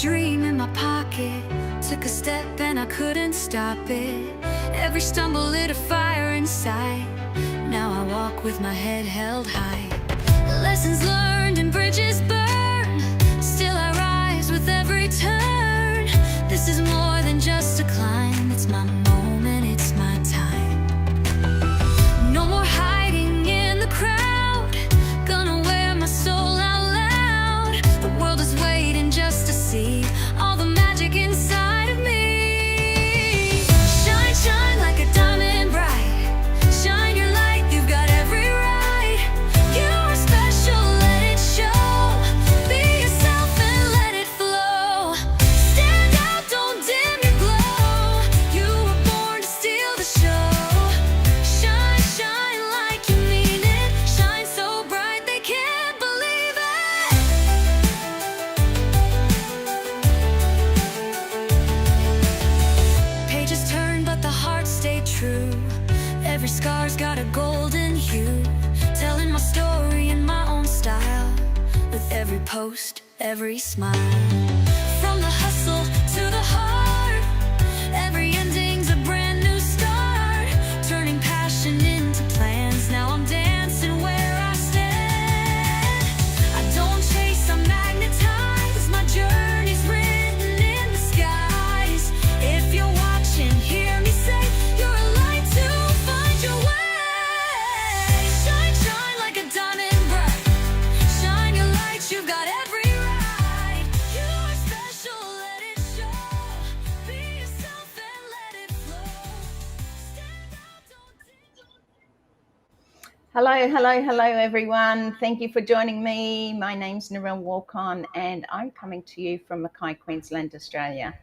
dream in my pocket. Took a step and I couldn't stop it. Every stumble lit a fire inside. Now I walk with my head held high. Lessons learned and bridges burned. Still I rise with every turn. This is more than just a climb. It's my moment, it's my time. No more hiding in the crowd. Gonna wear my soul out loud. The world is waiting just to see all the magic inside of me. Shine, shine like a diamond bright. Shine your light, you've got every right. You are special, let it show. Be yourself and let it flow. Stand out, don't dim your glow. You were born to steal the show. Shine, shine like you mean it. Shine so bright they can't believe it. Pages turn, but the heart stayed true. Every scar's got a golden hue. Telling my story in my own style. With every post, every smile. From the hustle to the heart. Every ending's a brand new start. Turning passion into plans. Now I'm dancing where I stand. I don't chase, I'm magnetized. My journey's written in the skies. If you're watching, hear me say, you're a light to find your way. Shine, shine like a diamond bright. Shine your light, you've got every right. You are special, let it show. Be yourself and let it flow. Stand out, don't Hello, everyone. Thank you for joining me. My name's Narelle Warcon, and I'm coming to you from Mackay, Queensland, Australia.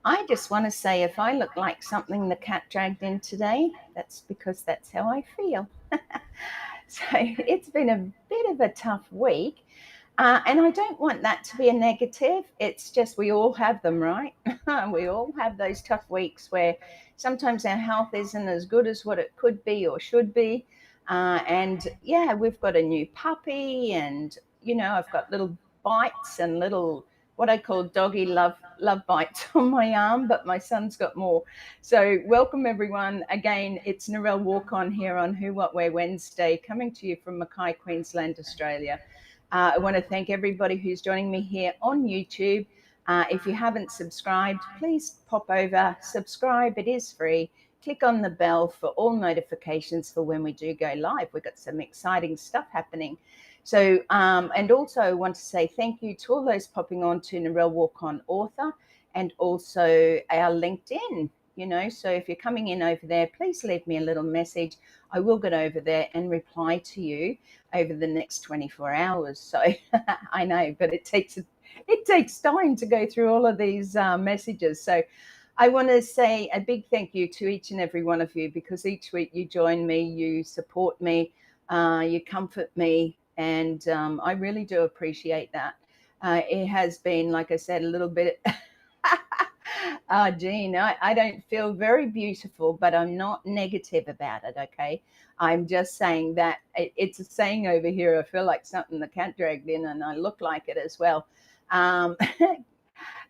I just want to say, if I look like something the cat dragged in today, that's because that's how I feel. So it's been a bit of a tough week, and I don't want that to be a negative. It's just we all have them, right? We all have those tough weeks where sometimes our health isn't as good as what it could be or should be. And yeah, we've got a new puppy, and I've got little bites and little what I call doggy love bites on my arm, but my son's got more. So welcome everyone. Again, it's Narelle Warcon here on Who What Where Wednesday, coming to you from Mackay, Queensland, Australia. I want to thank everybody who's joining me here on YouTube. If you haven't subscribed, please pop over, subscribe. It is free. Click on the bell for all notifications for when we do go live. We've got some exciting stuff happening. So, and also I want to say thank you to all those popping on to Narelle Warcon author, and also our LinkedIn, so if you're coming in over there, please leave me a little message. I will get over there and reply to you over the next 24 hours. So I know, but it takes time to go through all of these messages. So I want to say a big thank you to each and every one of you, because each week you join me, you support me, you comfort me, and I really do appreciate that. It has been, like I said, a little bit, Jean, I don't feel very beautiful, but I'm not negative about it, okay? I'm just saying that it's a saying over here, I feel like something the cat dragged in, and I look like it as well.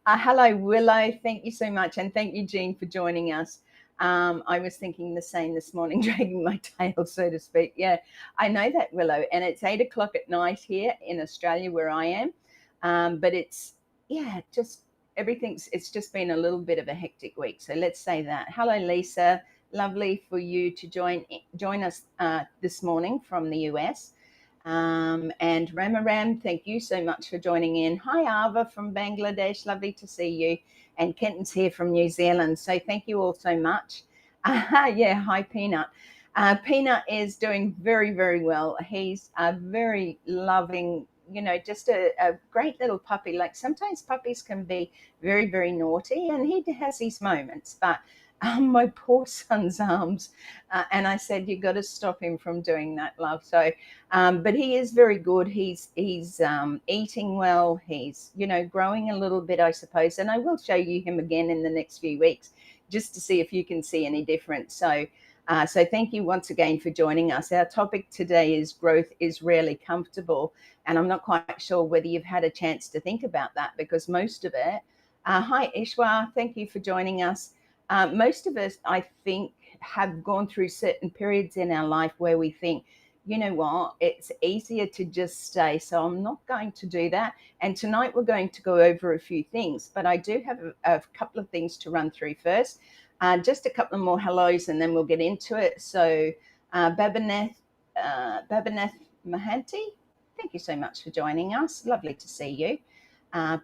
Hello, Willow. Thank you so much. And thank you, Jean, for joining us. I was thinking the same this morning, dragging my tail, so to speak. Yeah, I know that, Willow. And it's 8 o'clock at night here in Australia where I am. But it's just been a little bit of a hectic week. So let's say that. Hello, Lisa. Lovely for you to join us this morning from the US. And Ramaram, thank you so much for joining in. Hi, Ava from Bangladesh. Lovely to see you. And Kenton's here from New Zealand. So thank you all so much. Yeah, hi, Peanut. Peanut is doing very, very well. He's a very loving, just a great little puppy. Like sometimes puppies can be very, very naughty, and he has his moments. But my poor son's arms, and I said, you got to stop him from doing that, love. So, but he is very good. He's eating well. He's, growing a little bit, I suppose. And I will show you him again in the next few weeks, just to see if you can see any difference. So, So thank you once again for joining us. Our topic today is growth is rarely comfortable. And I'm not quite sure whether you've had a chance to think about that, because most of it, hi Ishwa, thank you for joining us. Most of us, I think, have gone through certain periods in our life where we think, you know what, it's easier to just stay, so I'm not going to do that. And tonight we're going to go over a few things, but I do have a couple of things to run through first. Just a couple of more hellos and then we'll get into it. So Babaneth Mahanti, thank you so much for joining us. Lovely to see you.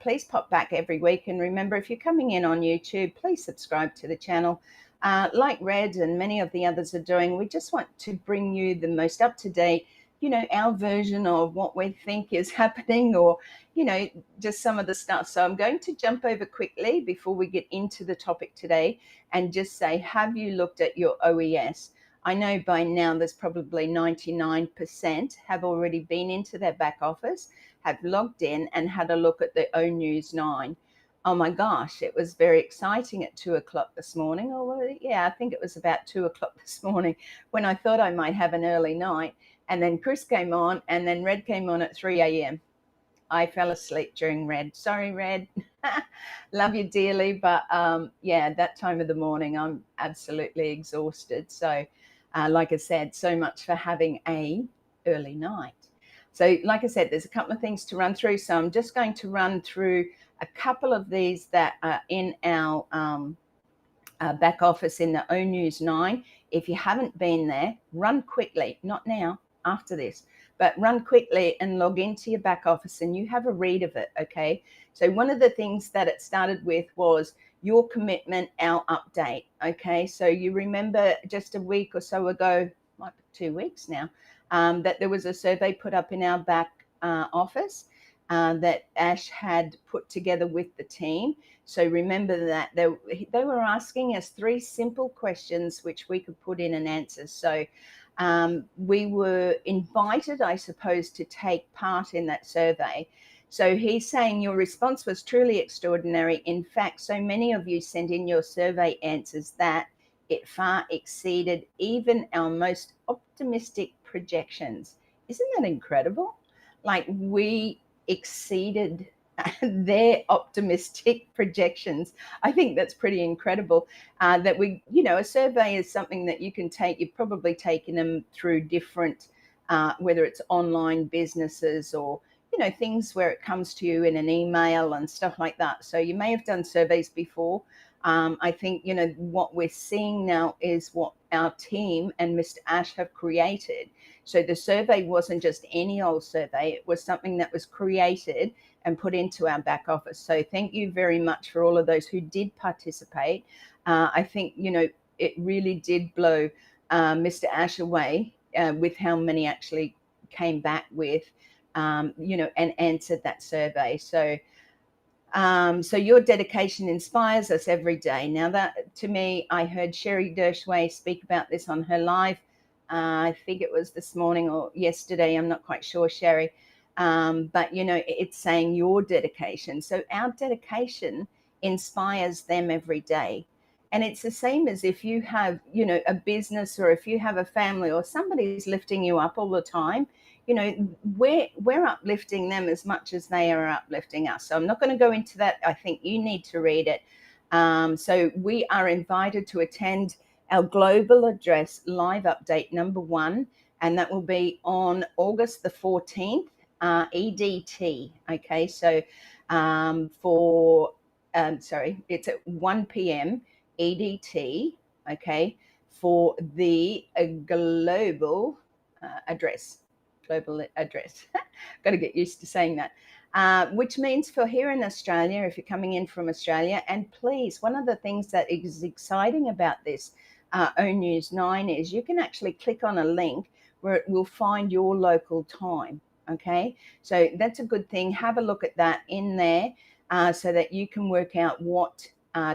Please pop back every week. And remember, if you're coming in on YouTube, please subscribe to the channel. Like Red and many of the others are doing, we just want to bring you the most up-to-date, our version of what we think is happening, or, just some of the stuff. So I'm going to jump over quickly before we get into the topic today and just say, have you looked at your OES? I know by now there's probably 99% have already been into their back office, have logged in and had a look at the O News 9. Oh my gosh, it was very exciting at 2:00 this morning. Oh, well, yeah, I think it was about 2:00 this morning when I thought I might have an early night. And then Chris came on and then Red came on at 3 a.m. I fell asleep during Red. Sorry, Red. Love you dearly. But yeah, that time of the morning, I'm absolutely exhausted. So like I said, so much for having a early night. So like I said, there's a couple of things to run through. So I'm just going to run through a couple of these that are in our back office in the O News 9. If you haven't been there, run quickly, not now, after this, but run quickly and log into your back office and you have a read of it, okay? So one of the things that it started with was your commitment, our update, okay? So you remember just a week or so ago, might be 2 weeks now, that there was a survey put up in our back office that Ash had put together with the team. So remember that they were asking us 3 simple questions which we could put in an answer. So we were invited, I suppose, to take part in that survey. So he's saying your response was truly extraordinary. In fact, so many of you sent in your survey answers that it far exceeded even our most optimistic projections. Isn't that incredible? Like, we exceeded their optimistic projections. I think that's pretty incredible. That we, a survey is something that you can take. You've probably taken them through different, whether it's online businesses or, things where it comes to you in an email and stuff like that. So you may have done surveys before. I think, what we're seeing now is what our team and Mr. Ash have created. So the survey wasn't just any old survey. It was something that was created and put into our back office. So thank you very much for all of those who did participate. I think, it really did blow Mr. Ash away with how many actually came back with, and answered that survey. So your dedication inspires us every day. Now, that, to me, I heard Sherry Dershway speak about this on her live. I think it was this morning or yesterday. I'm not quite sure, Sherry. But, it's saying your dedication. So our dedication inspires them every day. And it's the same as if you have, a business, or if you have a family, or somebody's lifting you up all the time. We're uplifting them as much as they are uplifting us. So I'm not going to go into that. I think you need to read it. So we are invited to attend our global address live update number 1, and that will be on August the 14th, EDT. Okay, so it's at 1 p.m. EDT. Okay, for the global address. Global address. Got to get used to saying that. Which means for here in Australia, if you're coming in from Australia, and please, one of the things that is exciting about this O News 9 is you can actually click on a link where it will find your local time. Okay, so that's a good thing. Have a look at that in there so that you can work out what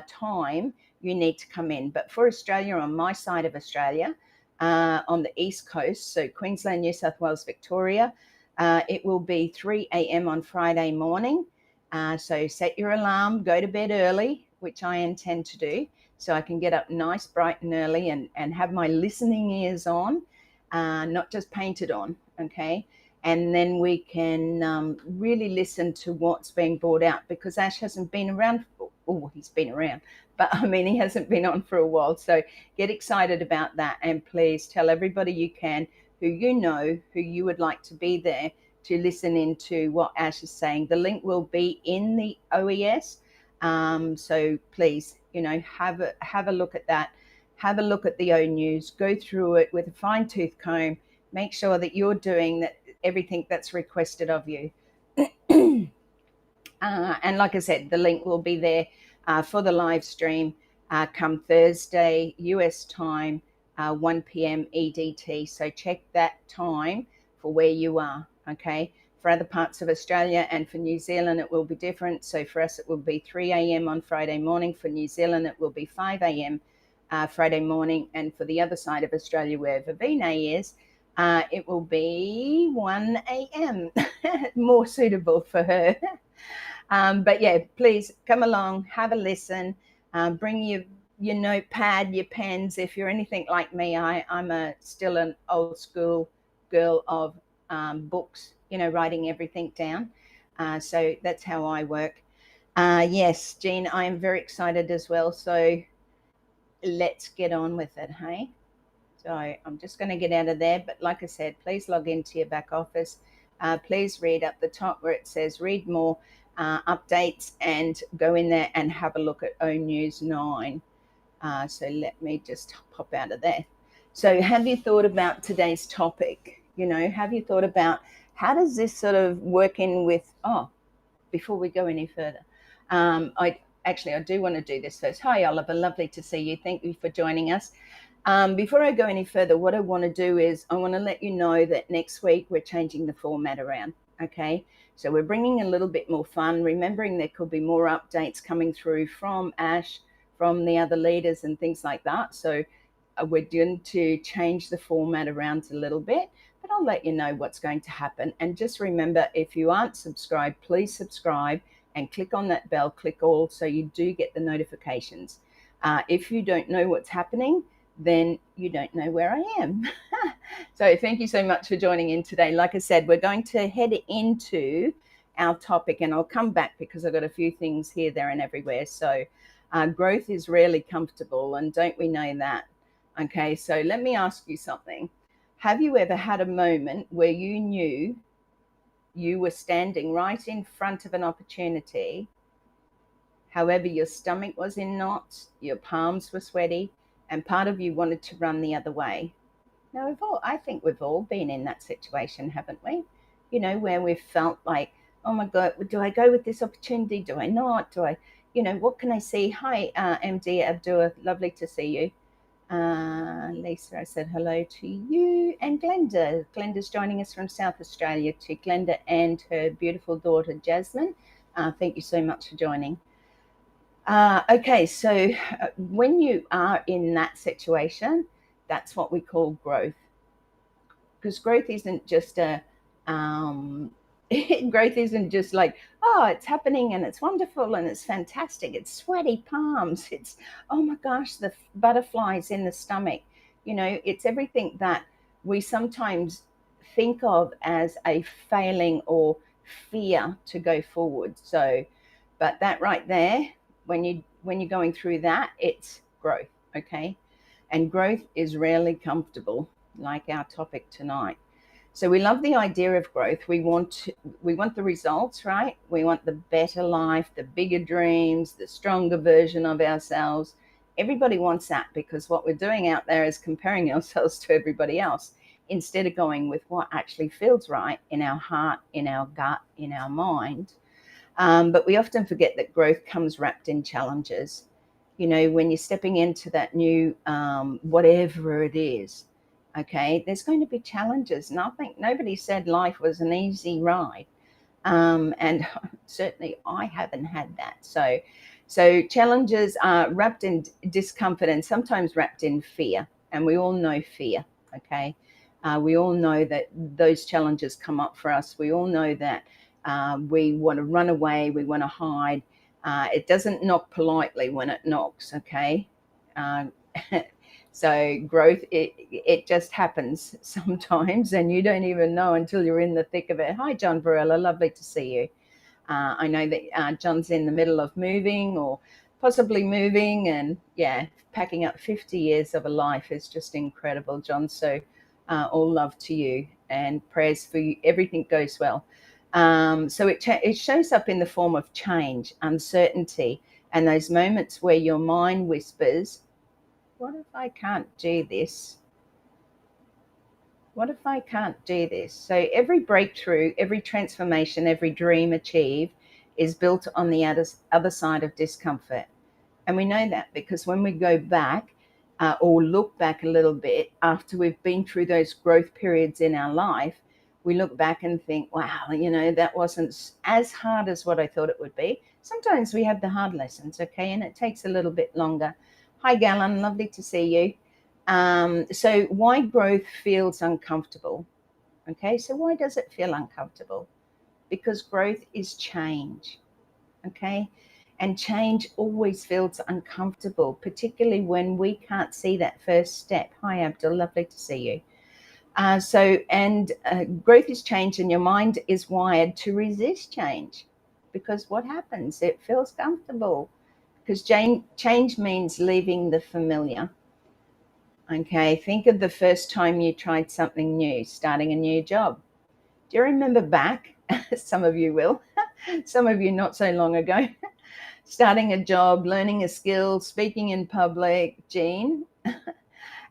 time you need to come in. But for Australia, on my side of Australia, on the east coast, so Queensland, New South Wales, Victoria, it will be 3 a.m. on Friday morning. So set your alarm, go to bed early, which I intend to do. so I can get up nice, bright and early and have my listening ears on, not just painted on, okay? And then we can really listen to what's being brought out, because Ash hasn't been around. Oh, he's been around, but I mean, he hasn't been on for a while. So get excited about that, and please tell everybody you can, who you know, who you would like to be there to listen into what Ash is saying. The link will be in the OES. So please, have a look at that. Have a look at the O News. Go through it with a fine-tooth comb. Make sure that you're doing that, everything that's requested of you. And like I said, the link will be there for the live stream come Thursday, US time, 1 p.m. EDT. So check that time for where you are, okay? For other parts of Australia and for New Zealand, it will be different. So for us, it will be 3 a.m. on Friday morning. For New Zealand, it will be 5 a.m. Friday morning. And for the other side of Australia, where Vivina is, it will be 1 a.m. more suitable for her. But yeah, please come along, have a listen, bring your notepad, your pens. If you're anything like me, I'm still an old school girl of books, writing everything down. So that's how I work. Yes, Jean, I am very excited as well. So let's get on with it, hey? So I'm just going to get out of there. But like I said, please log into your back office. Please read up the top where it says read more updates, and go in there and have a look at O News 9. So let me just pop out of there. So have you thought about today's topic? Have you thought about how does this sort of work in with, before we go any further, I do want to do this first. Hi, Oliver. Lovely to see you. Thank you for joining us. Before I go any further, what I want to do is I want to let you know that next week we're changing the format around, okay? So we're bringing a little bit more fun, remembering there could be more updates coming through from Ash, from the other leaders and things like that. So we're going to change the format around a little bit, but I'll let you know what's going to happen. And just remember, if you aren't subscribed, please subscribe and click on that bell, click all, so you do get the notifications. If you don't know what's happening, then you don't know where I am. So thank you so much for joining in today. Like I said, we're going to head into our topic, and I'll come back because I've got a few things here, there and everywhere. So growth is rarely comfortable, and don't we know that? Okay, so let me ask you something. Have you ever had a moment where you knew you were standing right in front of an opportunity? However, your stomach was in knots, your palms were sweaty, and part of you wanted to run the other way. Now, I think we've all been in that situation, haven't we? Where we've felt like, oh my God, do I go with this opportunity? Do I not? Do I, what can I see? Hi, MD Abdul, lovely to see you. Lisa, I said hello to you. And Glenda. Glenda's joining us from South Australia. To Glenda and her beautiful daughter, Jasmine. Thank you so much for joining. Okay, so when you are in that situation, that's what we call growth. Because growth isn't just growth isn't just like, oh, it's happening and it's wonderful and it's fantastic. It's sweaty palms. It's, oh my gosh, the butterflies in the stomach. It's everything that we sometimes think of as a failing or fear to go forward. So, but that right there, when you're going through that, it's growth, okay? And growth is rarely comfortable, like our topic tonight. So we love the idea of growth. We want the results, right? We want the better life, the bigger dreams, the stronger version of ourselves. Everybody wants that, because what we're doing out there is comparing ourselves to everybody else instead of going with what actually feels right in our heart, in our gut, in our mind. But we often forget that growth comes wrapped in challenges. When you're stepping into that new whatever it is, okay, there's going to be challenges. And I think nobody said life was an easy ride. And certainly I haven't had that. So challenges are wrapped in discomfort and sometimes wrapped in fear. And we all know fear, okay? We all know that those challenges come up for us. We all know that we want to run away, we want to hide. It doesn't knock politely when it knocks, okay? So growth, it just happens sometimes, and you don't even know until you're in the thick of it. Hi, John Varela, lovely to see you. I know that John's in the middle of moving or possibly moving, and yeah, packing up 50 years of a life is just incredible, John. So all love to you and prayers for you. Everything goes well. So it shows up in the form of change, uncertainty, and those moments where your mind whispers, what if I can't do this? What if I can't do this? So every breakthrough, every transformation, every dream achieved is built on the other side of discomfort. And we know that because when we go back or look back a little bit after we've been through those growth periods in our life, we look back and think, wow, that wasn't as hard as what I thought it would be. Sometimes we have the hard lessons, okay, and it takes a little bit longer. Hi, Galen, lovely to see you. So why growth feels uncomfortable? Okay, so why does it feel uncomfortable? Because growth is change, okay? And change always feels uncomfortable, particularly when we can't see that first step. Hi, Abdul, lovely to see you. Growth is change, and your mind is wired to resist change because what happens? It feels comfortable because change means leaving the familiar. Okay, think of the first time you tried something new, starting a new job. Do you remember back? Some of you will, some of you not so long ago. Starting a job, learning a skill, speaking in public. Jean,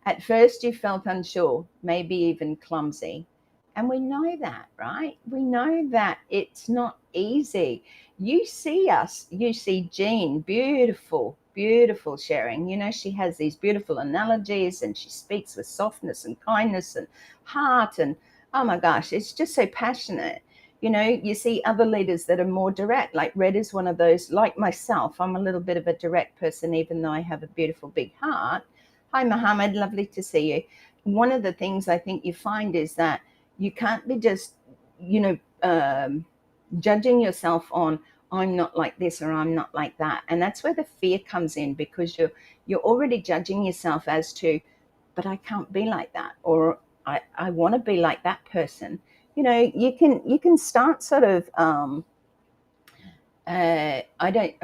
at first you felt unsure, maybe even clumsy. And we know that, right? We know that it's not easy. You see us, you see Jean, beautiful, beautiful sharing. She has these beautiful analogies and she speaks with softness and kindness and heart. And oh my gosh, it's just so passionate. You see other leaders that are more direct, like Red is one of those, like myself. I'm a little bit of a direct person, even though I have a beautiful big heart. Hi, Mohammed. Lovely to see you. One of the things I think you find is that you can't be just, judging yourself on, I'm not like this or I'm not like that. And that's where the fear comes in because you're already judging yourself as to, but I can't be like that, or I want to be like that person. You can start sort of I don't,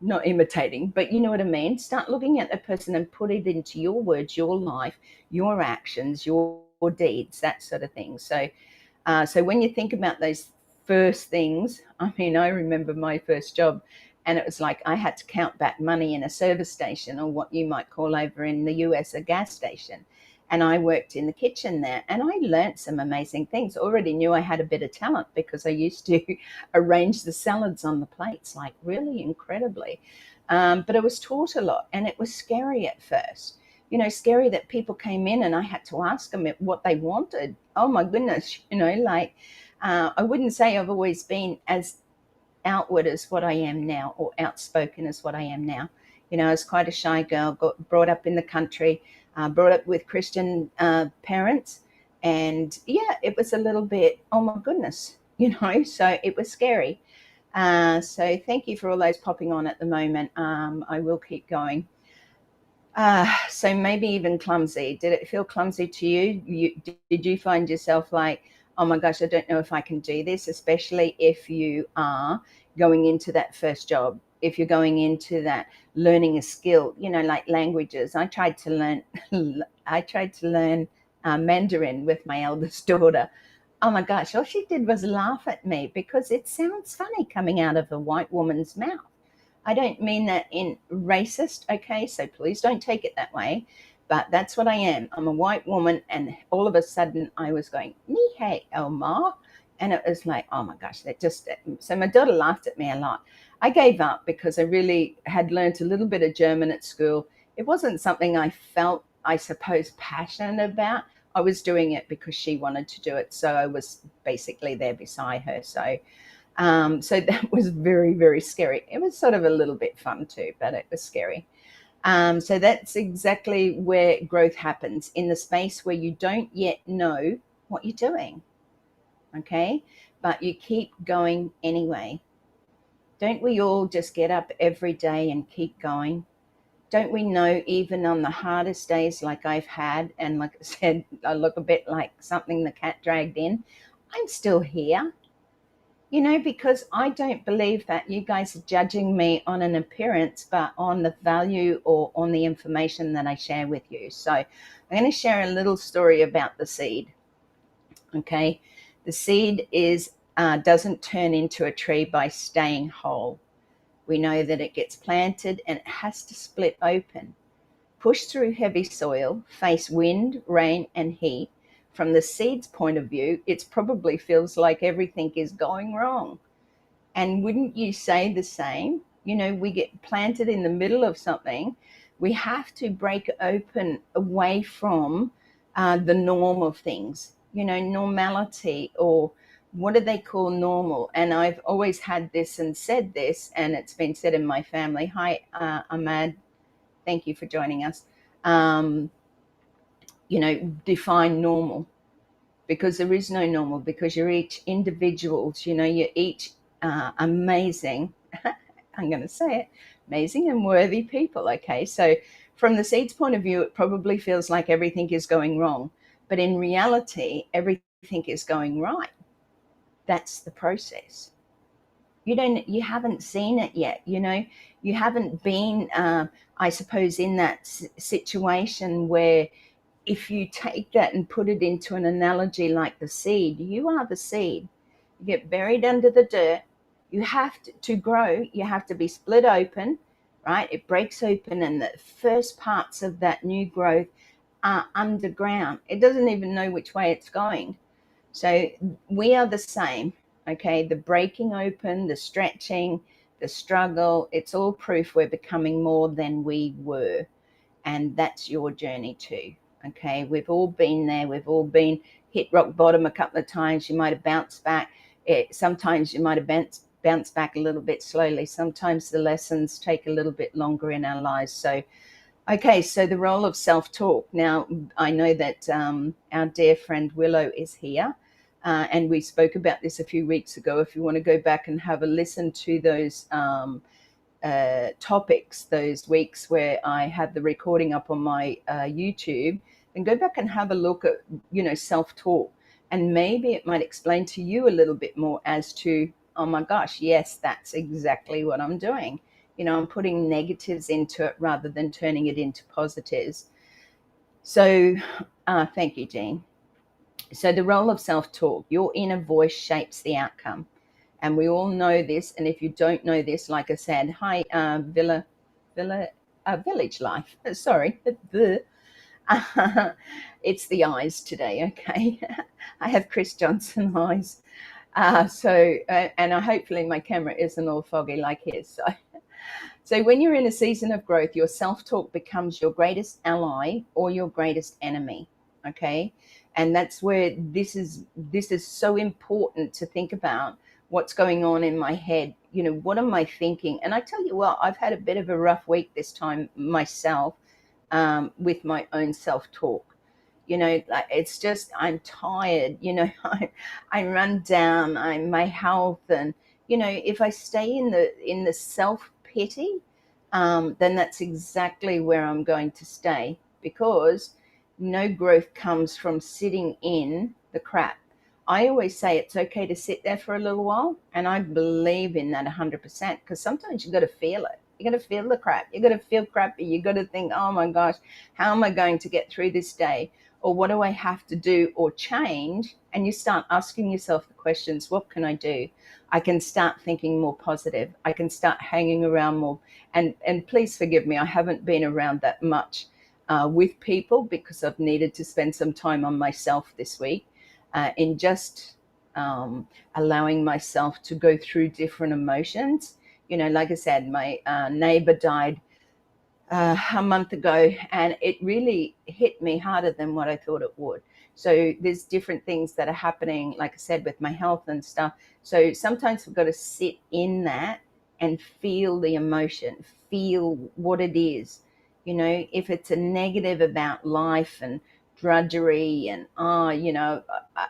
not imitating, but you know what I mean? Start looking at the person and put it into your words, your life, your actions, your deeds, that sort of thing. So when you think about those first things, I mean, I remember my first job and it was like I had to count back money in a service station, or what you might call over in the US a gas station. And I worked in the kitchen there and I learnt some amazing things. Already knew I had a bit of talent because I used to arrange the salads on the plates, like really incredibly. But I was taught a lot and it was scary at first. Scary that people came in and I had to ask them what they wanted. Oh my goodness, I wouldn't say I've always been as outward as what I am now, or outspoken as what I am now. I was quite a shy girl, got brought up in the country, brought up with Christian parents. And yeah, it was a little bit, oh my goodness, so it was scary. So thank you for all those popping on at the moment. I will keep going. So maybe even clumsy. Did it feel clumsy to you? Did you find yourself like, oh my gosh, I don't know if I can do this, especially if you are going into that first job, if you're going into that learning a skill, like languages. I tried to learn, Mandarin with my eldest daughter. Oh my gosh, all she did was laugh at me because it sounds funny coming out of a white woman's mouth. I don't mean that in racist, okay? So please don't take it that way. But that's what I am. I'm a white woman, and all of a sudden I was going, Ni hei, Elma. And it was like, oh my gosh, so my daughter laughed at me a lot. I gave up because I really had learned a little bit of German at school. It wasn't something I felt, I suppose, passionate about. I was doing it because she wanted to do it. So I was basically there beside her. So that was very, very scary. It was sort of a little bit fun too, but it was scary. So that's exactly where growth happens, in the space where you don't yet know what you're doing, okay? But you keep going anyway. Don't we all just get up every day and keep going? Don't we know even on the hardest days like I've had, and like I said, I look a bit like something the cat dragged in, I'm still here, because I don't believe that you guys are judging me on an appearance, but on the value or on the information that I share with you. So I'm going to share a little story about the seed. Okay. The seed doesn't turn into a tree by staying whole. We know that it gets planted and it has to split open, push through heavy soil, face wind, rain, and heat. From the seed's point of view, it probably feels like everything is going wrong. And wouldn't you say the same? We get planted in the middle of something. We have to break open away from the norm of things, normality, or what do they call normal? And I've always had this and said this, and it's been said in my family. Hi, Ahmad. Thank you for joining us. Um, define normal, because there is no normal, because you're each individuals, you're each amazing, I'm going to say it, amazing and worthy people. Okay, so from the seed's point of view, it probably feels like everything is going wrong, but in reality, everything is going right. That's the process. You haven't seen it yet. You haven't been, I suppose, in that situation where, if you take that and put it into an analogy like the seed, you are the seed. You get buried under the dirt. You have to grow, you have to be split open, right? It breaks open, and the first parts of that new growth are underground. It doesn't even know which way it's going. So we are the same, okay? The breaking open, the stretching, the struggle, it's all proof we're becoming more than we were. And that's your journey too. Okay, we've all been there. We've all been hit rock bottom a couple of times. You might have bounced back. Sometimes you might have bounced back a little bit slowly. Sometimes the lessons take a little bit longer in our lives. So, okay, so the role of self-talk. Now, I know that our dear friend Willow is here. And we spoke about this a few weeks ago. If you want to go back and have a listen to those topics, those weeks where I had the recording up on my YouTube, then go back and have a look at, self-talk. And maybe it might explain to you a little bit more as to, oh my gosh, yes, that's exactly what I'm doing. I'm putting negatives into it rather than turning it into positives. So thank you, Jean. So the role of self-talk, your inner voice shapes the outcome. And we all know this. And if you don't know this, like I said, hi, Village Life. Sorry, it's the eyes today. Okay, I have Chris Johnson eyes. And hopefully my camera isn't all foggy like his. So when you're in a season of growth, your self-talk becomes your greatest ally or your greatest enemy. Okay, and that's where this is so important to think about. What's going on in my head? What am I thinking? And I tell you what, I've had a bit of a rough week this time myself, with my own self-talk. Like, it's just, I'm tired. I'm run down. I'm my health, and if I stay in the self-pity, then that's exactly where I'm going to stay, because no growth comes from sitting in the crap. I always say it's okay to sit there for a little while, and I believe in that 100%, because sometimes you got to feel it. You got to feel the crap. You got to feel crappy. You got to think, oh my gosh, how am I going to get through this day? Or what do I have to do or change? And you start asking yourself the questions, what can I do? I can start thinking more positive. I can start hanging around more. And please forgive me, I haven't been around that much with people, because I've needed to spend some time on myself this week, in just allowing myself to go through different emotions. Like I said, my neighbor died a month ago, and it really hit me harder than what I thought it would. So there's different things that are happening, like I said, with my health and stuff. So sometimes we've got to sit in that and feel the emotion, feel what it is. If it's a negative about life and drudgery and,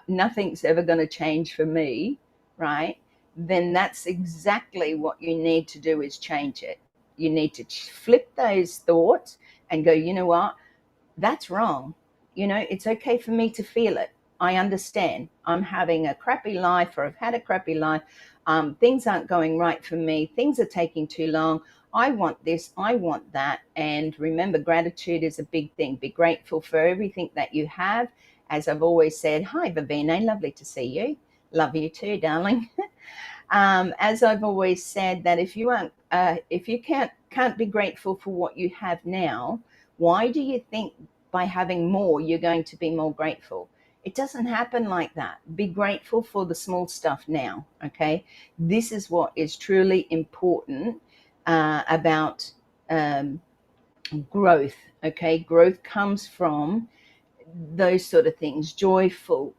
nothing's ever going to change for me, right? Then that's exactly what you need to do, is change it. You need to flip those thoughts and go, you know what? That's wrong. It's okay for me to feel it. I understand. I'm having a crappy life, or I've had a crappy life. Things aren't going right for me. Things are taking too long. I want this. I want that. And remember, gratitude is a big thing. Be grateful for everything that you have. As I've always said, hi, Vivine. Lovely to see you. Love you too, darling. As I've always said, that if you can't be grateful for what you have now, why do you think by having more you're going to be more grateful? It doesn't happen like that. Be grateful for the small stuff now. Okay, this is what is truly important about growth. Okay, growth comes from those sort of things: joyful,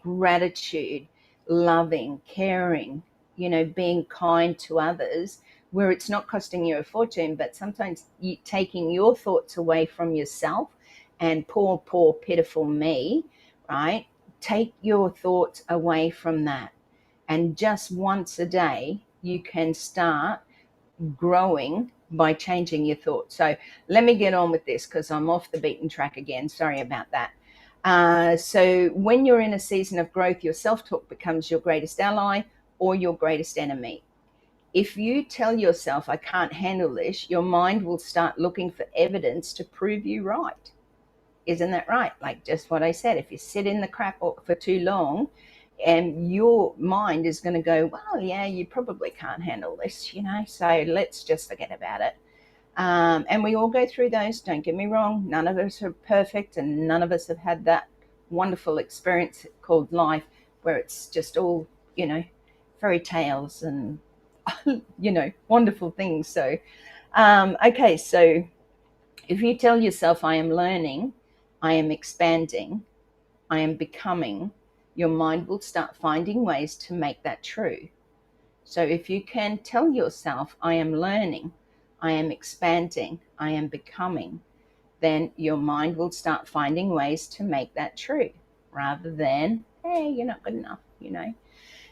gratitude, loving, caring, being kind to others, where it's not costing you a fortune, but sometimes you taking your thoughts away from yourself and poor pitiful me, right? Take your thoughts away from that, and just once a day you can start growing by changing your thoughts. So let me get on with this, because I'm off the beaten track again. Sorry about that. So when you're in a season of growth, your self-talk becomes your greatest ally or your greatest enemy. If you tell yourself, I can't handle this, your mind will start looking for evidence to prove you right. Isn't that right? Like just what I said, if you sit in the crap for too long, and your mind is going to go, well, yeah, you probably can't handle this, so let's just forget about it. And we all go through those, don't get me wrong. None of us are perfect, and none of us have had that wonderful experience called life, where it's just all, fairy tales and, wonderful things. So, okay, so if you tell yourself, I am learning, I am expanding, I am becoming, your mind will start finding ways to make that true. So if you can tell yourself, I am learning, I am expanding, I am becoming, then your mind will start finding ways to make that true, rather than, hey, you're not good enough.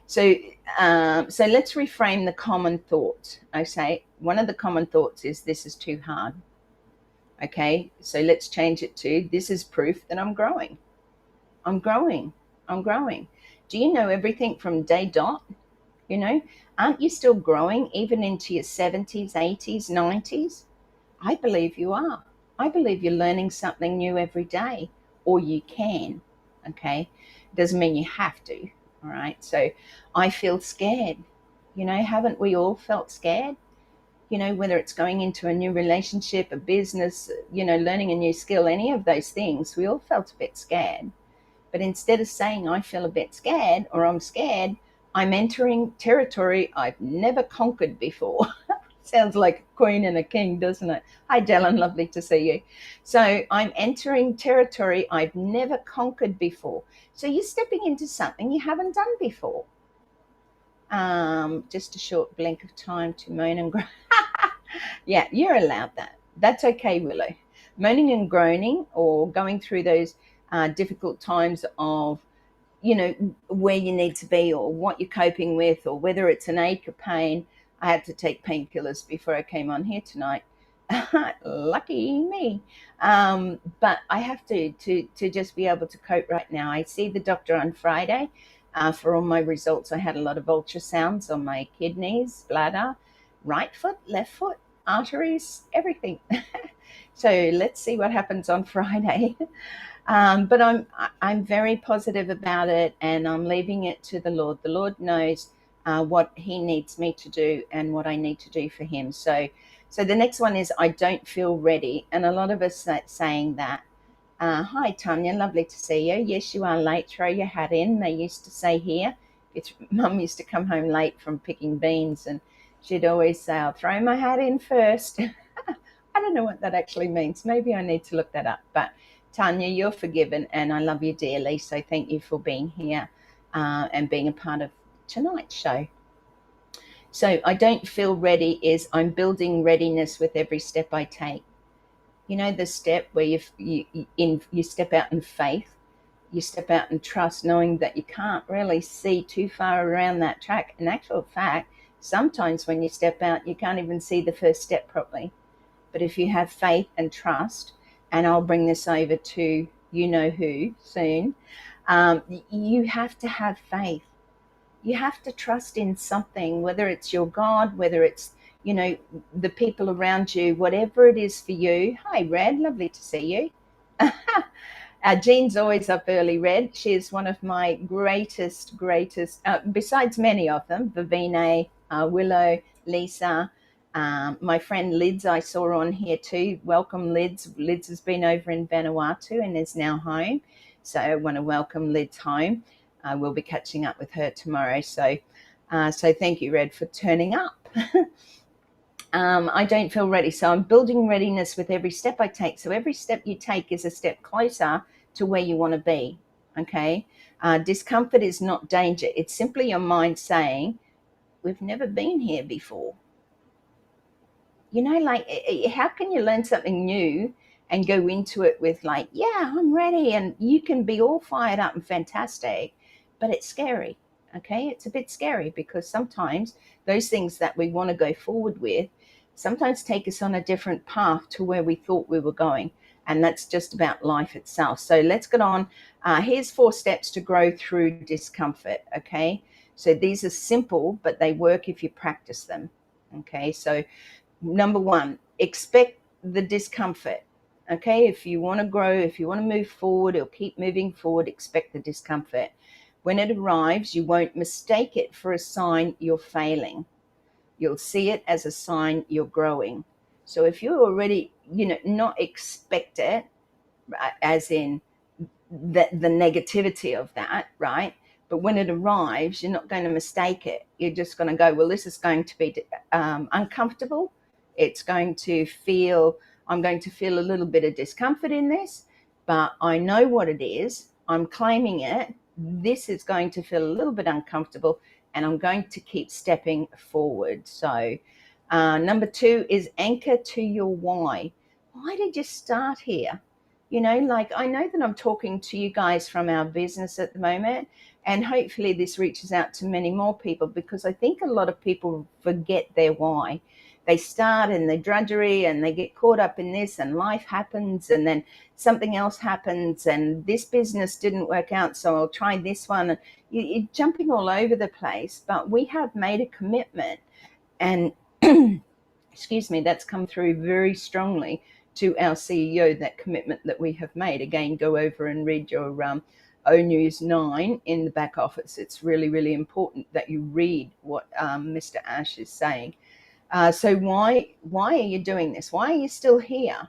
So, so let's reframe the common thoughts. I say one of the common thoughts is, this is too hard. Okay, so let's change it to, this is proof that I'm growing. I'm growing. I'm growing. Do you know everything from day dot? Aren't you still growing even into your 70s, 80s, 90s? I believe you are. I believe you're learning something new every day, or you can. Okay, doesn't mean you have to. All right, so I feel scared. Haven't we all felt scared? Whether it's going into a new relationship, a business, learning a new skill, any of those things, we all felt a bit scared. But instead of saying, I feel a bit scared, or I'm scared, I'm entering territory I've never conquered before. Sounds like a queen and a king, doesn't it? Hi, Dylan, lovely to see you. So I'm entering territory I've never conquered before. So you're stepping into something you haven't done before. Just a short blink of time to moan and groan. Yeah, you're allowed that. That's okay, Willow. Moaning and groaning, or going through those difficult times of, where you need to be, or what you're coping with, or whether it's an ache or pain. I had to take painkillers before I came on here tonight. Lucky me. But I have to just be able to cope right now. I see the doctor on Friday for all my results. I had a lot of ultrasounds on my kidneys, bladder, right foot, left foot, arteries, everything. So let's see what happens on Friday. But I'm very positive about it, and I'm leaving it to the Lord. The Lord knows what He needs me to do and what I need to do for Him. So the next one is, I don't feel ready, and a lot of us are saying that. Hi, Tanya, lovely to see you. Yes, you are late. Throw your hat in. They used to say here. Mum used to come home late from picking beans, and she'd always say, I'll throw my hat in first. I don't know what that actually means. Maybe I need to look that up. But Tanya, you're forgiven, and I love you dearly. So thank you for being here and being a part of tonight's show. So I don't feel ready is, I'm building readiness with every step I take. The step where you step out in faith, you step out in trust, knowing that you can't really see too far around that track. In actual fact, Sometimes when you step out, you can't even see the first step properly. But if you have faith and trust, and I'll bring this over to you know who soon, you have to have faith. You have to trust in something, whether it's your God, whether it's, you know, the people around you, whatever it is for you. Hi, Red, lovely to see you. Jean's always up early, Red. She is one of my greatest, besides many of them, Vivine, Willow, Lisa, my friend Lids I saw on here too. Welcome, Lids. Lids has been over in Vanuatu and is now home. So I want to welcome Lids home. We'll be catching up with her tomorrow. So thank you, Red, for turning up. I don't feel ready. So I'm building readiness with every step I take. So every step you take is a step closer to where you want to be. Okay. Discomfort is not danger. It's simply your mind saying, we've never been here before. You know, like, how can you learn something new and go into it with like, yeah, I'm ready. And you can be all fired up and fantastic, but it's scary. Okay. It's a bit scary because sometimes those things that we want to go forward with sometimes take us on a different path to where we thought we were going. And that's just about life itself. So let's get on. Here's 4 steps to grow through discomfort. Okay. So these are simple, but they work if you practice them. Okay. So number 1, expect the discomfort. Okay. If you want to grow, if you want to move forward or keep moving forward, expect the discomfort. When it arrives, you won't mistake it for a sign you're failing. You'll see it as a sign you're growing. So if you already, not expect it, as in the negativity of that, right? But when it arrives, you're not going to mistake it. You're just going to go, well, this is going to be uncomfortable. It's going to feel, I'm going to feel a little bit of discomfort in this, but I know what it is. I'm claiming it. This is going to feel a little bit uncomfortable, and I'm going to keep stepping forward. So number 2 is anchor to your why. Why did you start here? Like, I know that I'm talking to you guys from our business at the moment, and hopefully this reaches out to many more people, because I think a lot of people forget their why. They start in the drudgery and they get caught up in this, and life happens, and then something else happens, and this business didn't work out, so I'll try this one. You're jumping all over the place, but we have made a commitment, and excuse me, that's come through very strongly to our CEO, that commitment that we have made. Again, go over and read your O News 9 in the back office. It's really, really important that you read what Mr. Ash is saying. So why are you doing this? Why are you still here?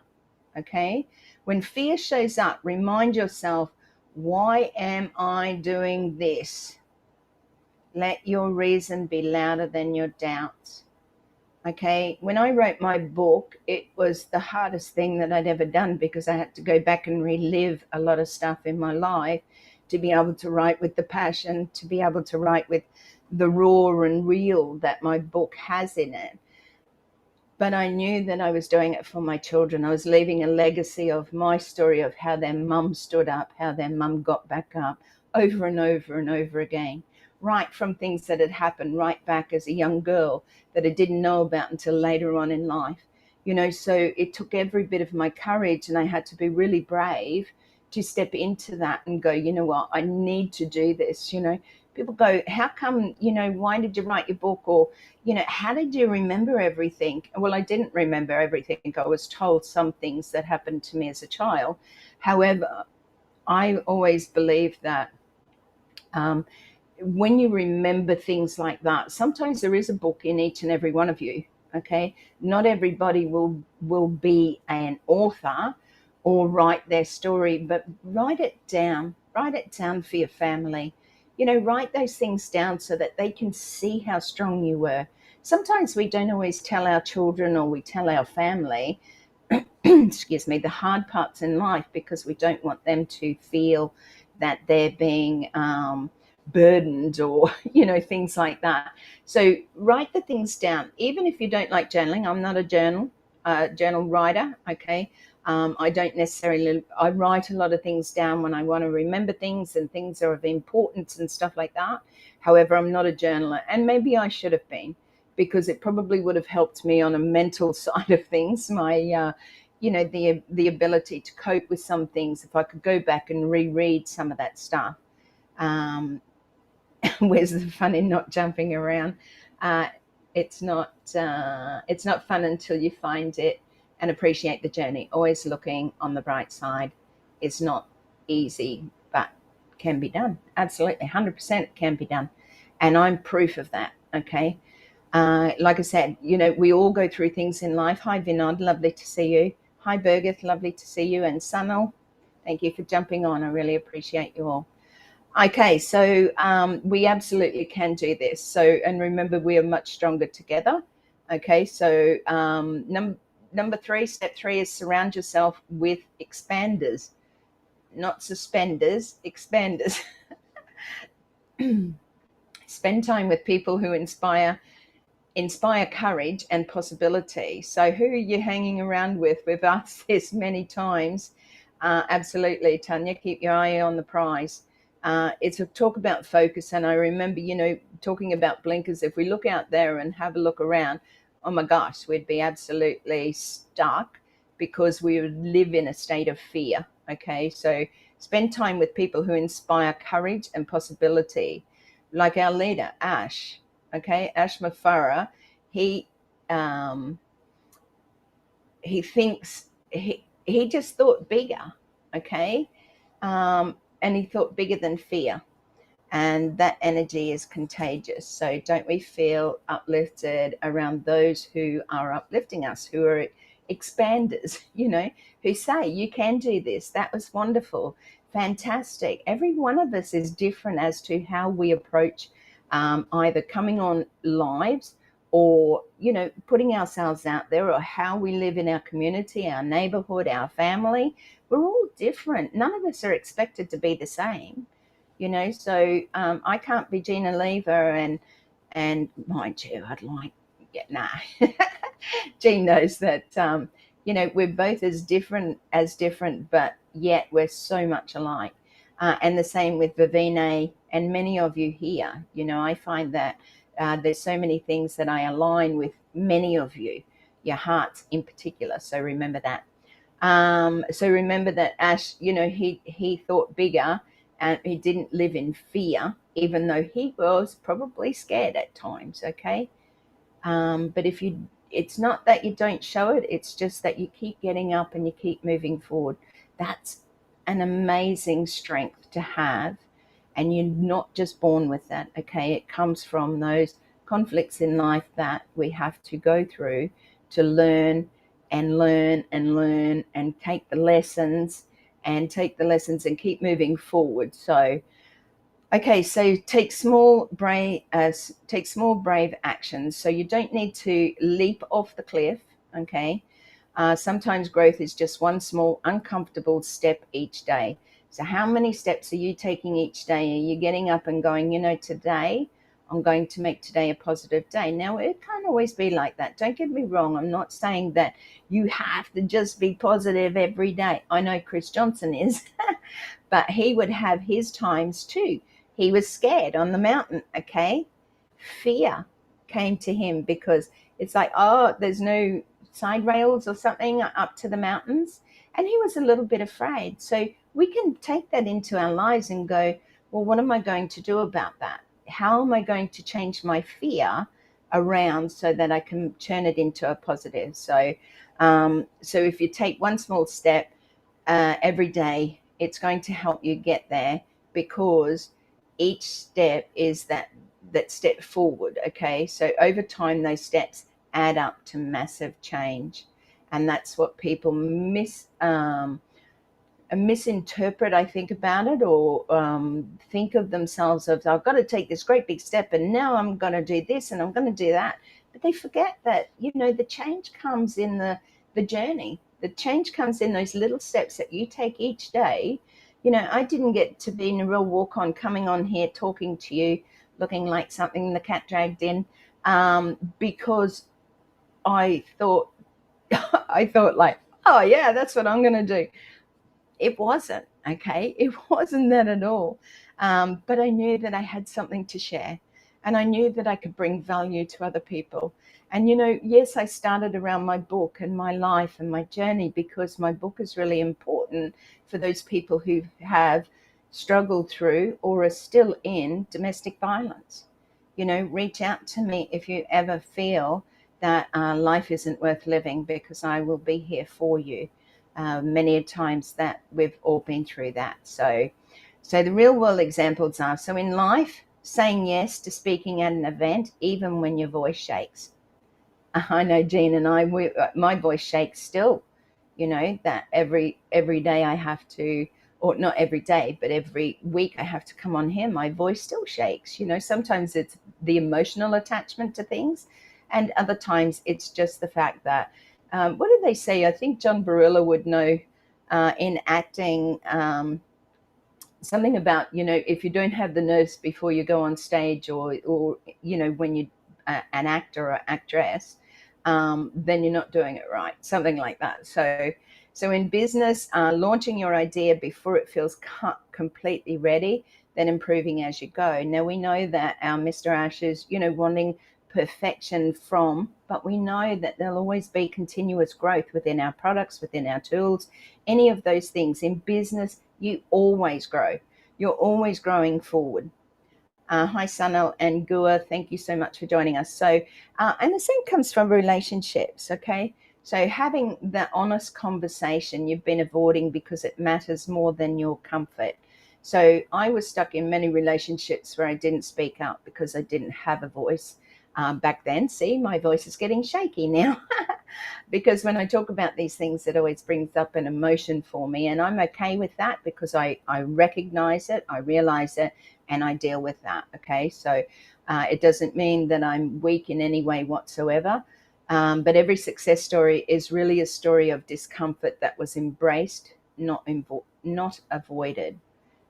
Okay. When fear shows up, remind yourself, why am I doing this? Let your reason be louder than your doubts. Okay, when I wrote my book, it was the hardest thing that I'd ever done, because I had to go back and relive a lot of stuff in my life to be able to write with the passion, to be able to write with the raw and real that my book has in it. But I knew that I was doing it for my children. I was leaving a legacy of my story of how their mum stood up, how their mum got back up over and over and over again. Right from things that had happened right back as a young girl that I didn't know about until later on in life. So it took every bit of my courage, and I had to be really brave to step into that and go, you know what, I need to do this. People go, how come, why did you write your book? Or, how did you remember everything? Well, I didn't remember everything. I was told some things that happened to me as a child. However, I always believe that when you remember things like that, sometimes there is a book in each and every one of you. Okay, not everybody will be an author or write their story, but write it down for your family. Write those things down so that they can see how strong you were. Sometimes we don't always tell our children, or we tell our family excuse me, the hard parts in life, because we don't want them to feel that they're being burdened, or things like that. So write the things down, even if you don't like journaling. I'm not a journal writer. Okay. I don't necessarily, I write a lot of things down when I want to remember things, and things are of importance and stuff like that. However, I'm not a journaler, and maybe I should have been. because it probably would have helped me on a mental side of things. My the ability to cope with some things, if I could go back and reread some of that stuff. Where's the fun in not jumping around? uh, it's not fun until you find it and appreciate the journey. Always looking on the bright side. It's not easy, but can be done. Absolutely, 100% can be done, and I'm proof of that. Okay. Like I said, we all go through things in life. Hi Vinod, lovely to see you. Hi Birgith, lovely to see you. And Sunil, thank you for jumping on. I really appreciate you all. Okay, so we absolutely can do this. So, and remember, we are much stronger together. Okay, so number three, step three is surround yourself with expanders, not suspenders, expanders. Spend time with people who inspire courage and possibility. So who are you hanging around with? We've asked this many times. Absolutely, Tanya, keep your eye on the prize. It's a talk about focus. And I remember, talking about blinkers. If we look out there and have a look around, oh my gosh, we'd be absolutely stuck because we would live in a state of fear. Okay, so spend time with people who inspire courage and possibility, like our leader, Ash. Okay, Ash Mafara, he thinks he just thought bigger. Okay, and he thought bigger than fear, and that energy is contagious. So don't we feel uplifted around those who are uplifting us, who are expanders, who say you can do this. That was wonderful, fantastic. Every one of us is different as to how we approach either coming on lives or putting ourselves out there, or how we live in our community, our neighborhood, our family. We're all different. None of us are expected to be the same. So I can't be Gina Lever and mind you, I'd like, yeah, nah. Jean knows that we're both as different, but yet we're so much alike. And the same with Vivine and many of you here. I find that there's so many things that I align with many of you, your hearts in particular. So remember that. So remember that Ash, he thought bigger, and he didn't live in fear, even though he was probably scared at times. Okay. But it's not that you don't show it. It's just that you keep getting up and you keep moving forward. That's an amazing strength to have. And you're not just born with that. Okay. It comes from those conflicts in life that we have to go through to learn and learn and learn and take the lessons and keep moving forward. So, okay, so take small brave actions. So you don't need to leap off the cliff. Okay, sometimes growth is just one small uncomfortable step each day. So how many steps are you taking each day? Are you getting up and going, today I'm going to make today a positive day? Now, it can't always be like that. Don't get me wrong. I'm not saying that you have to just be positive every day. I know Chris Johnson is, but he would have his times too. He was scared on the mountain, okay? Fear came to him because it's like, oh, there's no side rails or something up to the mountains. And he was a little bit afraid. So we can take that into our lives and go, well, what am I going to do about that? How am I going to change my fear around so that I can turn it into a positive? So, so if you take one small step every day, it's going to help you get there, because each step is that step forward. Okay, so over time, those steps add up to massive change, and that's what people misinterpret, I think, about it, or think of themselves as, I've got to take this great big step and now I'm going to do this and I'm going to do that. But they forget that, the change comes in the journey. The change comes in those little steps that you take each day. I didn't get to be Narelle Warcon coming on here talking to you looking like something the cat dragged in, because I thought like, oh yeah, that's what I'm going to do. It wasn't, okay? It wasn't that at all. But I knew that I had something to share. and I knew that I could bring value to other people. And, you know, yes, I started around my book and my life and my journey because my book is really important for those people who have struggled through or are still in domestic violence. You know, reach out to me if you ever feel that life isn't worth living, because I will be here for you. Many a times that we've all been through that. So the real world examples are, so in life, saying yes to speaking at an event, even when your voice shakes. I know Jean and my voice shakes still. You know that every day I have to, or not every day, but every week I have to come on here. My voice still shakes. You know, sometimes it's the emotional attachment to things, and other times it's just the fact that, what did they say? I think John Barilla would know in acting. Something about, you know, if you don't have the nerves before you go on stage, or you know, when you an actor or actress, then you're not doing it right, something like that. So in business, launching your idea before it feels completely ready, then improving as you go. Now we know that our Mr. Ash is, you know, wanting perfection from, but we know that there'll always be continuous growth within our products, within our tools, any of those things. In business, you always grow. You're always growing forward. Hi, Sanal and Gua. Thank you so much for joining us. So, and the same comes from relationships, okay? So, having that honest conversation you've been avoiding because it matters more than your comfort. So, I was stuck in many relationships where I didn't speak up because I didn't have a voice back then. See, my voice is getting shaky now. Because when I talk about these things, it always brings up an emotion for me. And I'm okay with that because I recognize it, I realize it, and I deal with that. Okay. So it doesn't mean that I'm weak in any way whatsoever. But every success story is really a story of discomfort that was embraced, not avoided.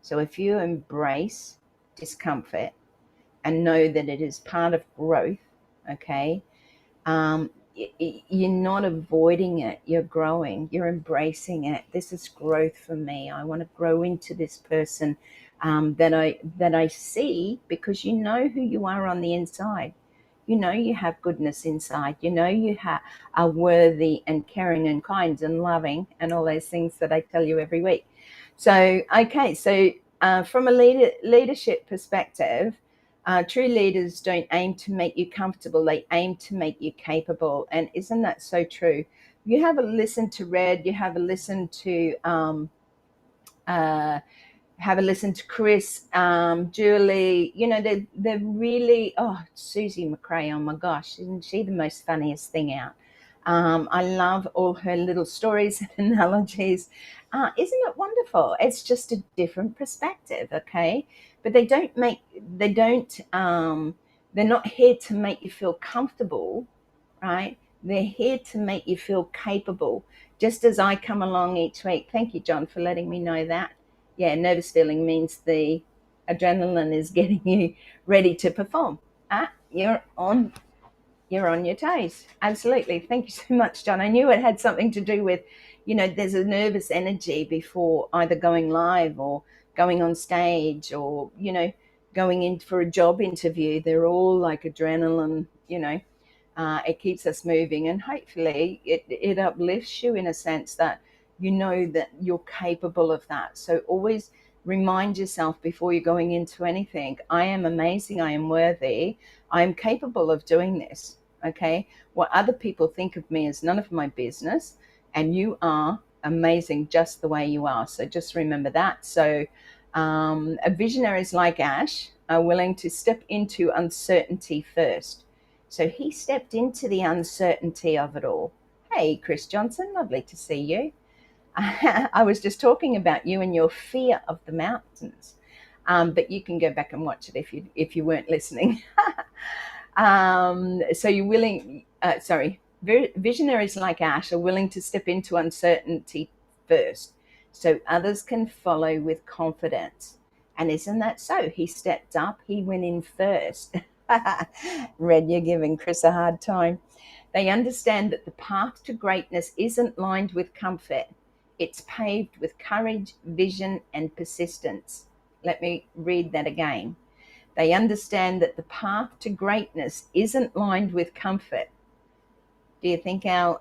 So if you embrace discomfort and know that it is part of growth, okay, you're not avoiding it, you're growing, you're embracing it. This is growth for me. I want to grow into this person that I see, because you know who you are on the inside. You know you have goodness inside. You know you are worthy and caring and kind and loving and all those things that I tell you every week. So okay, so from a leadership perspective, true leaders don't aim to make you comfortable, they aim to make you capable. And isn't that so true? You have a listen to Red, you have a listen to uh, Chris, Julie. You know, they're really, oh, Susie McRae, oh my gosh, isn't she the most funniest thing out? I love all her little stories and analogies. Isn't it wonderful? It's just a different perspective, okay? But they don't, they're not here to make you feel comfortable, right? They're here to make you feel capable, just as I come along each week. Thank you, John, for letting me know that. Yeah, nervous feeling means the adrenaline is getting you ready to perform. You're on your toes. Absolutely. Thank you so much, John. I knew it had something to do with, you know, there's a nervous energy before either going live or going on stage, or, you know, going in for a job interview. They're all like adrenaline, you know. It keeps us moving, and hopefully it uplifts you in a sense that you know that you're capable of that. So always remind yourself before you're going into anything, I am amazing, I am worthy, I am capable of doing this. Okay, what other people think of me is none of my business, and you are amazing just the way you are. So just remember that. So visionaries like Ash are willing to step into uncertainty first. So he stepped into the uncertainty of it all. Hey, Chris Johnson, lovely to see you. I was just talking about you and your fear of the mountains, but you can go back and watch it if you weren't listening. So you're willing. Visionaries like Ash are willing to step into uncertainty first, so others can follow with confidence. And isn't that so? He stepped up. He went in first. Red, you're giving Chris a hard time. They understand that the path to greatness isn't lined with comfort. It's paved with courage, vision, and persistence. Let me read that again. They understand that the path to greatness isn't lined with comfort. Do you think our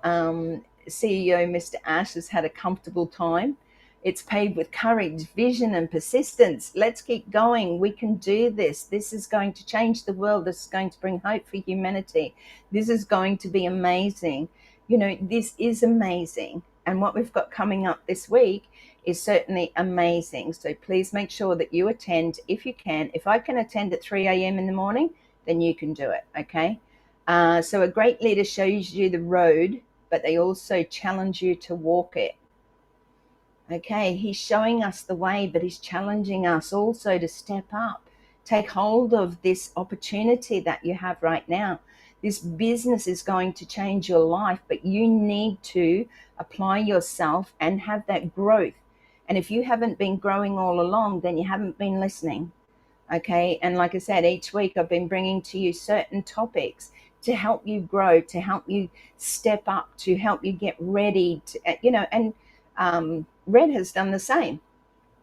CEO, Mr. Ash, has had a comfortable time? It's paved with courage, vision, and persistence. Let's keep going. We can do this. This is going to change the world. This is going to bring hope for humanity. This is going to be amazing. You know, this is amazing. And what we've got coming up this week is certainly amazing. So please make sure that you attend if you can. If I can attend at 3 a.m. in the morning, then you can do it, okay? So a great leader shows you the road, but they also challenge you to walk it. Okay, he's showing us the way, but he's challenging us also to step up, take hold of this opportunity that you have right now. This business is going to change your life, but you need to apply yourself and have that growth. And if you haven't been growing all along, then you haven't been listening. Okay, and like I said, each week I've been bringing to you certain topics to help you grow, to help you step up, to help you get ready to, and Red has done the same.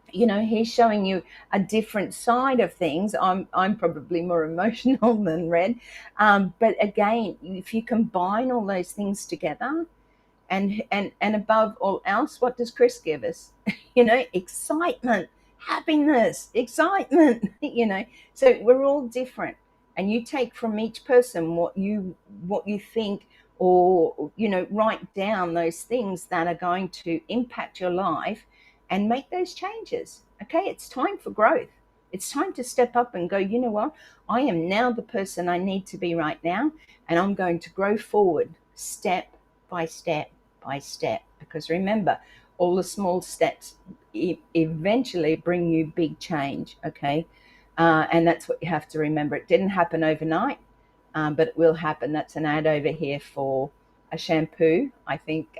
He's showing you a different side of things. I'm probably more emotional than Red, but again, if you combine all those things together, and above all else, what does Chris give us? Excitement, happiness, excitement. So we're all different, and you take from each person what you think, or write down those things that are going to impact your life and make those changes. Okay, it's time for growth. It's time to step up and go, you know what, I am now the person I need to be right now, and I'm going to grow forward step by step by step, because remember, all the small steps eventually bring you big change. Okay, and that's what you have to remember. It didn't happen overnight, but it will happen. That's an ad over here for a shampoo. I think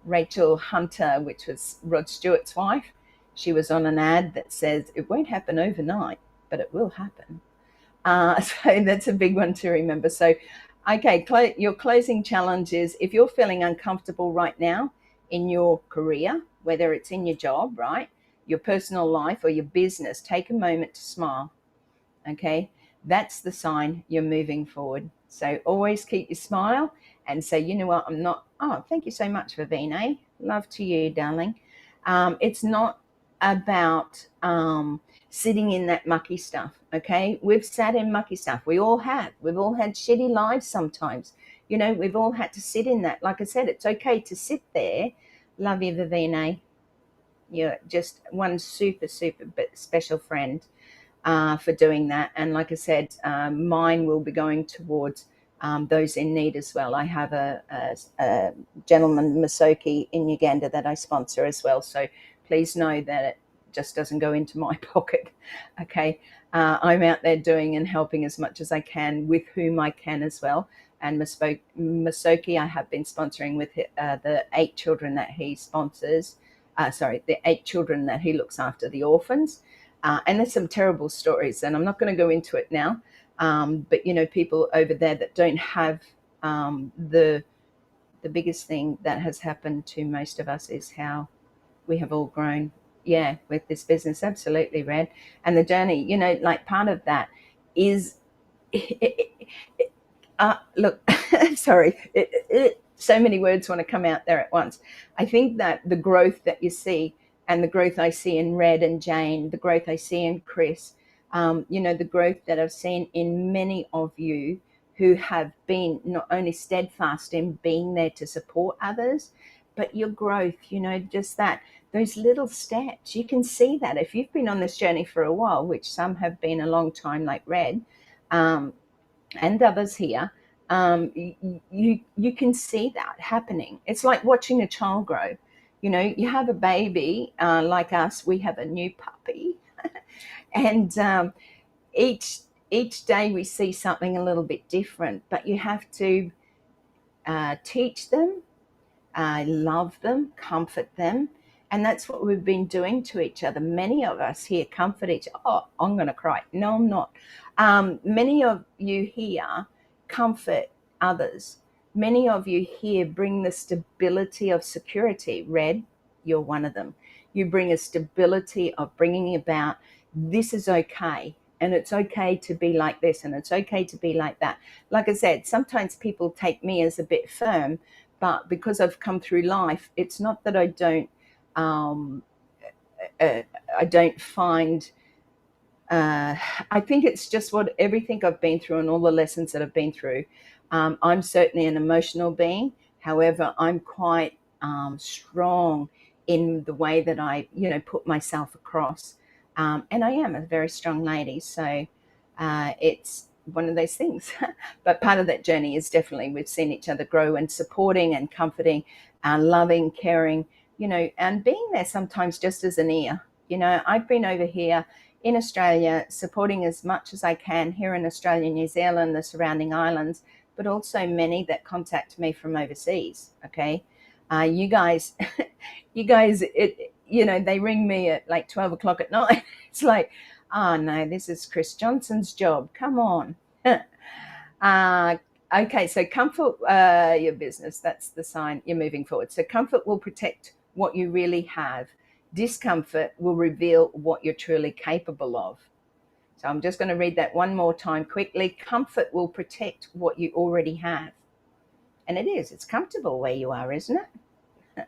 Rachel Hunter, which was Rod Stewart's wife, she was on an ad that says it won't happen overnight, but it will happen. So that's a big one to remember. So, okay, your closing challenge is, if you're feeling uncomfortable right now in your career, whether it's in your job, right, your personal life, or your business, take a moment to smile. Okay, that's the sign you're moving forward. So always keep your smile and say, you know what, I'm not. Oh, thank you so much, Vivine. Love to you, darling. It's not about sitting in that mucky stuff. Okay, we've sat in mucky stuff. We all have. We've all had shitty lives sometimes. We've all had to sit in that. Like I said, it's okay to sit there. Love you, Vivine. You're just one super, super special friend for doing that. And like I said, mine will be going towards those in need as well. I have a gentleman, Masoki, in Uganda that I sponsor as well. So please know that it just doesn't go into my pocket. Okay, I'm out there doing and helping as much as I can with whom I can as well. And Masoki, I have been sponsoring with the 8 children that he sponsors. The 8 children that he looks after, the orphans. And there's some terrible stories, and I'm not going to go into it now. But people over there that don't have the biggest thing that has happened to most of us is how we have all grown. Yeah, with this business, absolutely, Red. And the journey, like part of that is, look, sorry, so many words want to come out there at once. I think that the growth that you see, and the growth I see in Red and Jane, the growth I see in Chris, the growth that I've seen in many of you who have been not only steadfast in being there to support others, but your growth, just that, those little steps, you can see that if you've been on this journey for a while, which some have been a long time, like Red, and others here, you can see that happening. It's like watching a child grow. You have a baby, like us, we have a new puppy, and each day we see something a little bit different, but you have to teach them, love them, comfort them. And that's what we've been doing to each other. Many of us here comfort each other. Oh, I'm going to cry. No, I'm not. Many of you here comfort others. Many of you here bring the stability of security. Red, you're one of them. You bring a stability of bringing about, this is okay. And it's okay to be like this, and it's okay to be like that. Like I said, sometimes people take me as a bit firm, but because I've come through life, it's not that um, I don't find. I think it's just what everything I've been through and all the lessons that I've been through. I'm certainly an emotional being. However, I'm quite strong in the way that I, put myself across. And I am a very strong lady. So it's one of those things. But part of that journey is definitely we've seen each other grow, and supporting and comforting, loving, caring, and being there sometimes just as an ear. I've been over here in Australia, supporting as much as I can here in Australia, New Zealand, the surrounding islands, but also many that contact me from overseas. Okay, you guys, they ring me at like 12 o'clock at night. It's like, oh no, this is Chris Johnson's job. Come on. uh, okay, so comfort your business. That's the sign you're moving forward. So comfort will protect what you really have. Discomfort will reveal what you're truly capable of. So I'm just going to read that one more time quickly. Comfort will protect what you already have. And it is. It's comfortable where you are, isn't it?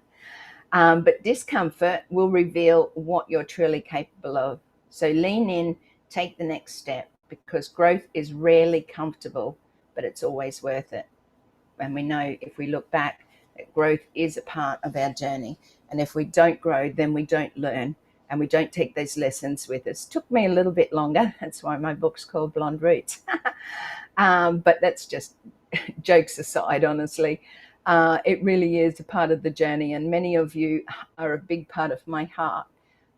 But discomfort will reveal what you're truly capable of. So lean in, take the next step, because growth is rarely comfortable, but it's always worth it. And we know if we look back, that growth is a part of our journey. And if we don't grow, then we don't learn, and we don't take those lessons with us. Took me a little bit longer. That's why my book's called Blonde Roots. But that's just jokes aside, honestly. It really is a part of the journey, and many of you are a big part of my heart.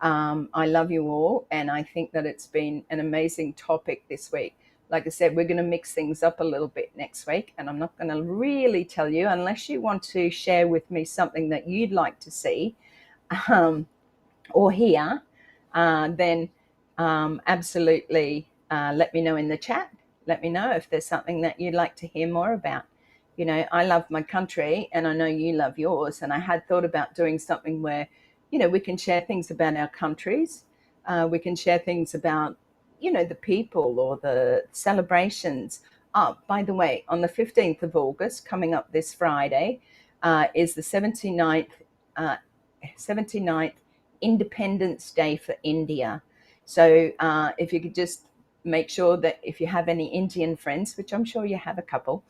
I love you all, and I think that it's been an amazing topic this week. Like I said, we're going to mix things up a little bit next week, and I'm not going to really tell you unless you want to share with me something that you'd like to see or hear. Then absolutely let me know in the chat. Let me know if there's something that you'd like to hear more about. I love my country, and I know you love yours. And I had thought about doing something where, we can share things about our countries. We can share things about, the people or the celebrations. Oh, by the way, on the 15th of August, coming up this Friday, is the 79th Independence Day for India. So if you could just make sure that if you have any Indian friends, which I'm sure you have a couple,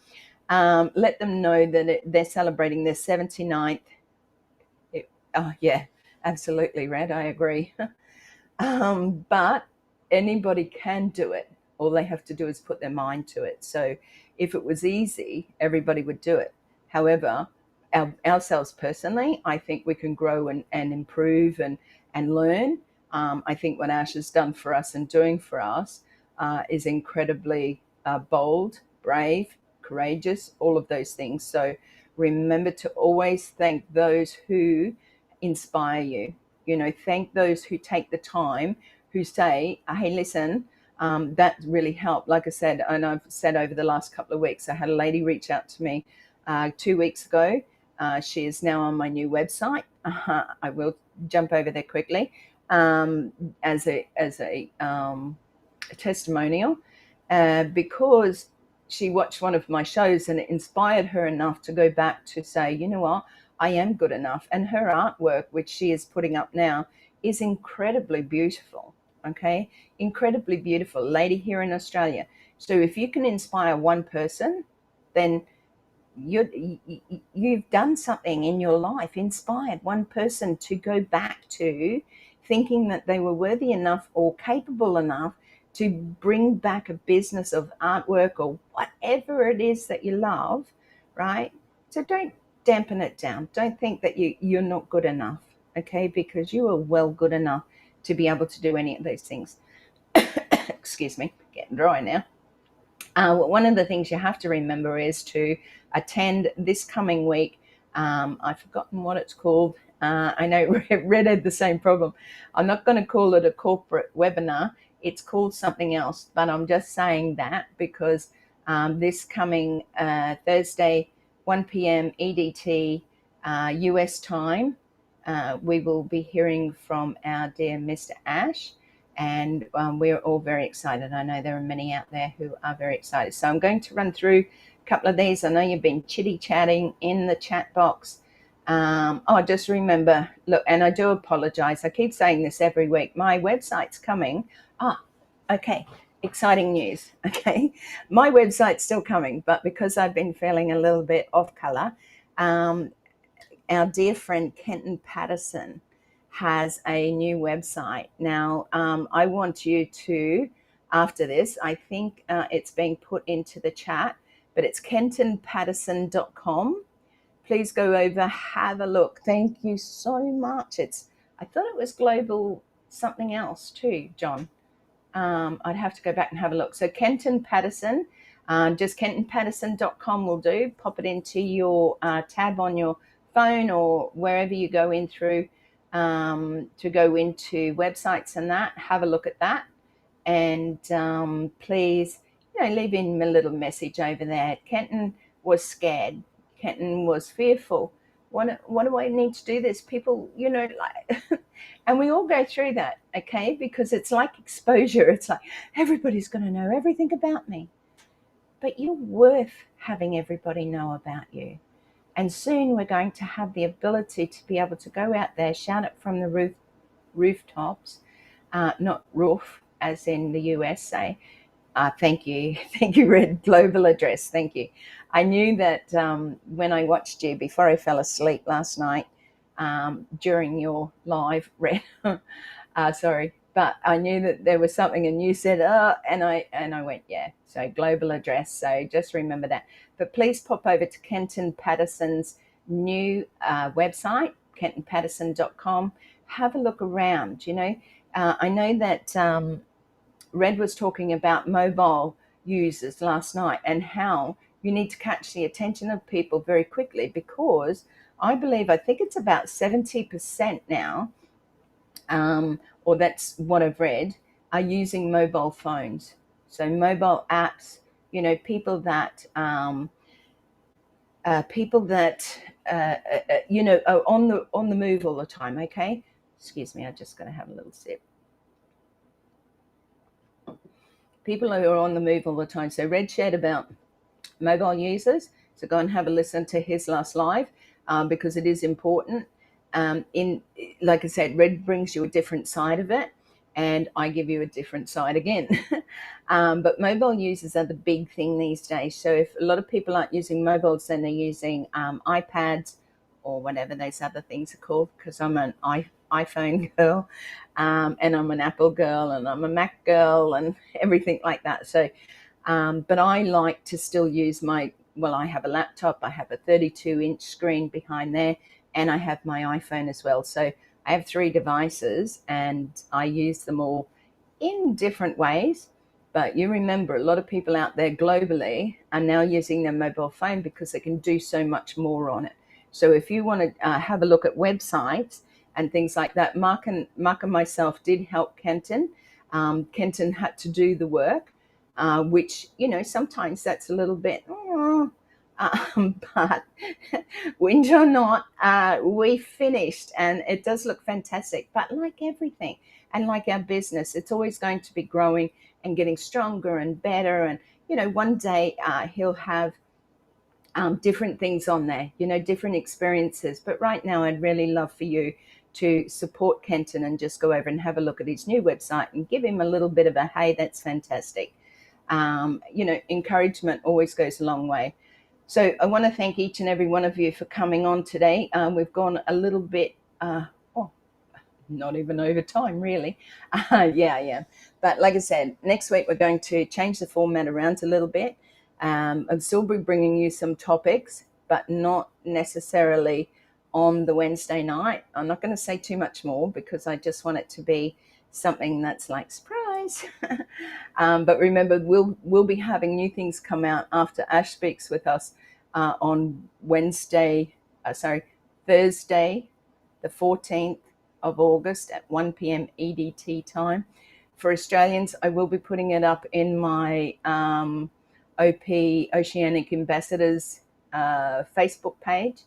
let them know that they're celebrating their 79th. Oh, yeah, absolutely, Red. I agree. But anybody can do it. All they have to do is put their mind to it. So if it was easy, everybody would do it. However, ourselves personally, I think we can grow and improve and learn. I think what Ash has done for us and doing for us is incredibly bold, brave, courageous, all of those things. So remember to always thank those who inspire you. Thank those who take the time, who say, hey, listen, that really helped. Like I said, and I've said over the last couple of weeks, I had a lady reach out to me 2 weeks ago. She is now on my new website. I will jump over there quickly as a testimonial because she watched one of my shows and it inspired her enough to go back to say, you know what, I am good enough. And her artwork, which she is putting up now, is incredibly beautiful. Okay, incredibly beautiful lady here in Australia. So if you can inspire one person, then you've done something in your life, inspired one person to go back to thinking that they were worthy enough or capable enough to bring back a business of artwork or whatever it is that you love, right? So don't dampen it down. Don't think that you're not good enough, okay? Because you are well good enough to be able to do any of those things. Excuse me, getting dry now. One of the things you have to remember is to attend this coming week. I've forgotten what it's called. I know Red had the same problem. I'm not going to call it a corporate webinar. It's called something else, but I'm just saying that because this coming Thursday, 1 p.m. EDT US time, we will be hearing from our dear Mr. Ash. and we're all very excited. I know there are many out there who are very excited. So I'm going to run through a couple of these. I know you've been chitty-chatting in the chat box. Just remember, look, and I do apologize. I keep saying this every week. My website's coming. Okay. Exciting news. Okay. My website's still coming, but because I've been feeling a little bit off color, our dear friend Kenton Patterson has a new website. Now, I want you to, after this, I think it's being put into the chat, but it's kentonpatterson.com. Please go over, have a look. Thank you so much. I thought it was global something else too, John. I'd have to go back and have a look. So Kenton Patterson, just kentonpatterson.com will do. Pop it into your tab on your phone or wherever you go in through to go into websites and that. Have a look at that. And please, leave in a little message over there. Kenton was scared. Kenton was fearful. What do I need to do this? People, and we all go through that, okay? Because it's like exposure. It's like everybody's going to know everything about me. But you're worth having everybody know about you. And soon we're going to have the ability to be able to go out there, shout it from the rooftops, not roof, as in the USA. Thank you, Red. Global address. Thank you. I knew that when I watched you before I fell asleep last night during your live, Red. Sorry, but I knew that there was something, and you said, and I went, yeah. So global address. So just remember that. But please pop over to Kenton Patterson's new website, kentonpatterson.com. Have a look around. I know that Red was talking about mobile users last night and how you need to catch the attention of people very quickly, because I think it's about 70% now, or that's what I've read, are using mobile phones. So mobile apps, people that are on the move all the time. Okay, excuse me, I'm just going to have a little sip. People who are on the move all the time. So Red shared about mobile users. So go and have a listen to his last live because it is important. Like I said, Red brings you a different side of it, and I give you a different side again. But mobile users are the big thing these days. So if a lot of people aren't using mobiles, then they're using iPads or whatever those other things are called, because I'm an iPhone girl, and I'm an Apple girl, and I'm a Mac girl, and everything like that. So, but I like to still use I have a laptop, I have a 32-inch screen behind there, and I have my iPhone as well. So I have 3 devices, and I use them all in different ways. But you remember, a lot of people out there globally are now using their mobile phone because they can do so much more on it. So if you want to have a look at websites and things like that, Mark and myself did help Kenton. Kenton had to do the work, which, sometimes that's a little bit, but whinge or not, we finished, and it does look fantastic. But like everything, and like our business, it's always going to be growing and getting stronger and better. And, one day he'll have different things on there, different experiences. But right now, I'd really love for you to support Kenton and just go over and have a look at his new website and give him a little bit of a, hey, that's fantastic. Encouragement always goes a long way. So I want to thank each and every one of you for coming on today. We've gone a little bit, not even over time, really. Yeah. But like I said, next week we're going to change the format around a little bit. I'll still be bringing you some topics, but not necessarily on the Wednesday night. I'm not going to say too much more because I just want it to be something that's like surprise. But remember, we'll be having new things come out after Ash speaks with us on Thursday, the 14th of August at 1 p.m. EDT time. For Australians, I will be putting it up in my OP Oceanic Ambassadors Facebook page.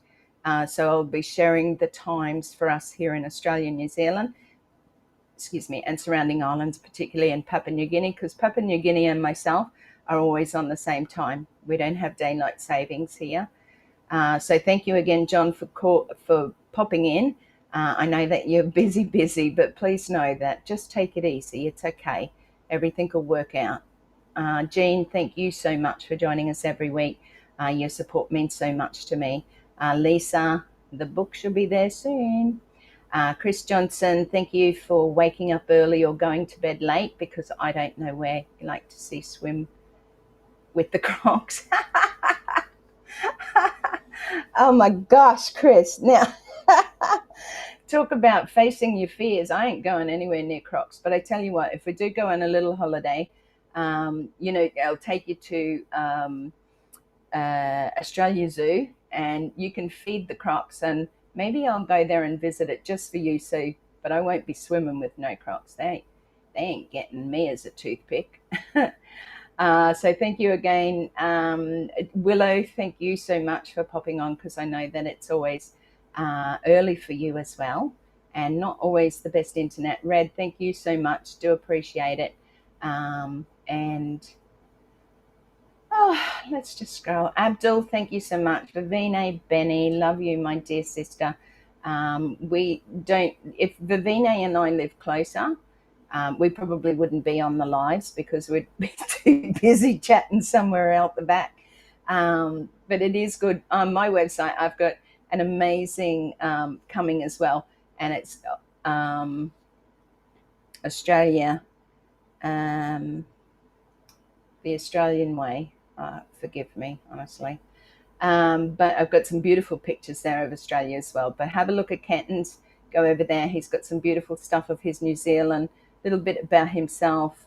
So I'll be sharing the times for us here in Australia and New Zealand. excuse me, and surrounding islands, particularly in Papua New Guinea, because Papua New Guinea and myself are always on the same time. We don't have daylight savings here. So thank you again, John, for popping in. I know that you're busy, but please know that just take it easy. It's okay. Everything will work out. Jean, thank you so much for joining us every week. Your support means so much to me. Lisa, the book should be there soon. Chris Johnson, thank you for waking up early or going to bed late, because I don't know where you like to see swim with the Crocs. Oh my gosh, Chris. Now, talk about facing your fears. I ain't going anywhere near Crocs, but I tell you what, if we do go on a little holiday, I'll take you to Australia Zoo, and you can feed the Crocs, and maybe I'll go there and visit it just for you. So, but I won't be swimming with no Crocs. They ain't getting me as a toothpick. So thank you again. Willow, thank you so much for popping on, because I know that it's always early for you as well, and not always the best internet. Red, thank you so much. Do appreciate it. And let's just scroll. Abdul, thank you so much. Vivine, Benny, love you, my dear sister. If Vivine and I live closer, we probably wouldn't be on the lives, because we'd be too busy chatting somewhere out the back. But it is good. On my website, I've got an amazing coming as well, and it's Australia, the Australian way. Forgive me, honestly. But I've got some beautiful pictures there of Australia as well. But have a look at Kenton's. Go over there. He's got some beautiful stuff of his New Zealand, a little bit about himself,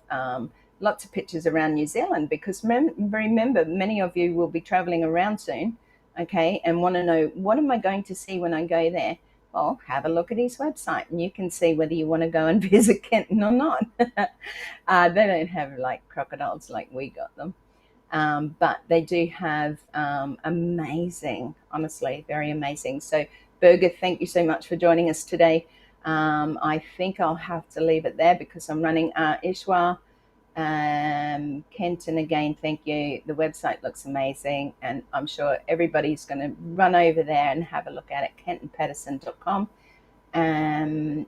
lots of pictures around New Zealand, because remember, many of you will be traveling around soon, okay, and want to know, what am I going to see when I go there? Well, have a look at his website, and you can see whether you want to go and visit Kenton or not. They don't have like crocodiles like we got them. But they do have amazing, honestly, very amazing. So, Berger, thank you so much for joining us today. I think I'll have to leave it there, because I'm running Ishwa. Kenton, again, thank you. The website looks amazing, and I'm sure everybody's going to run over there and have a look at it, kentonpatterson.com. And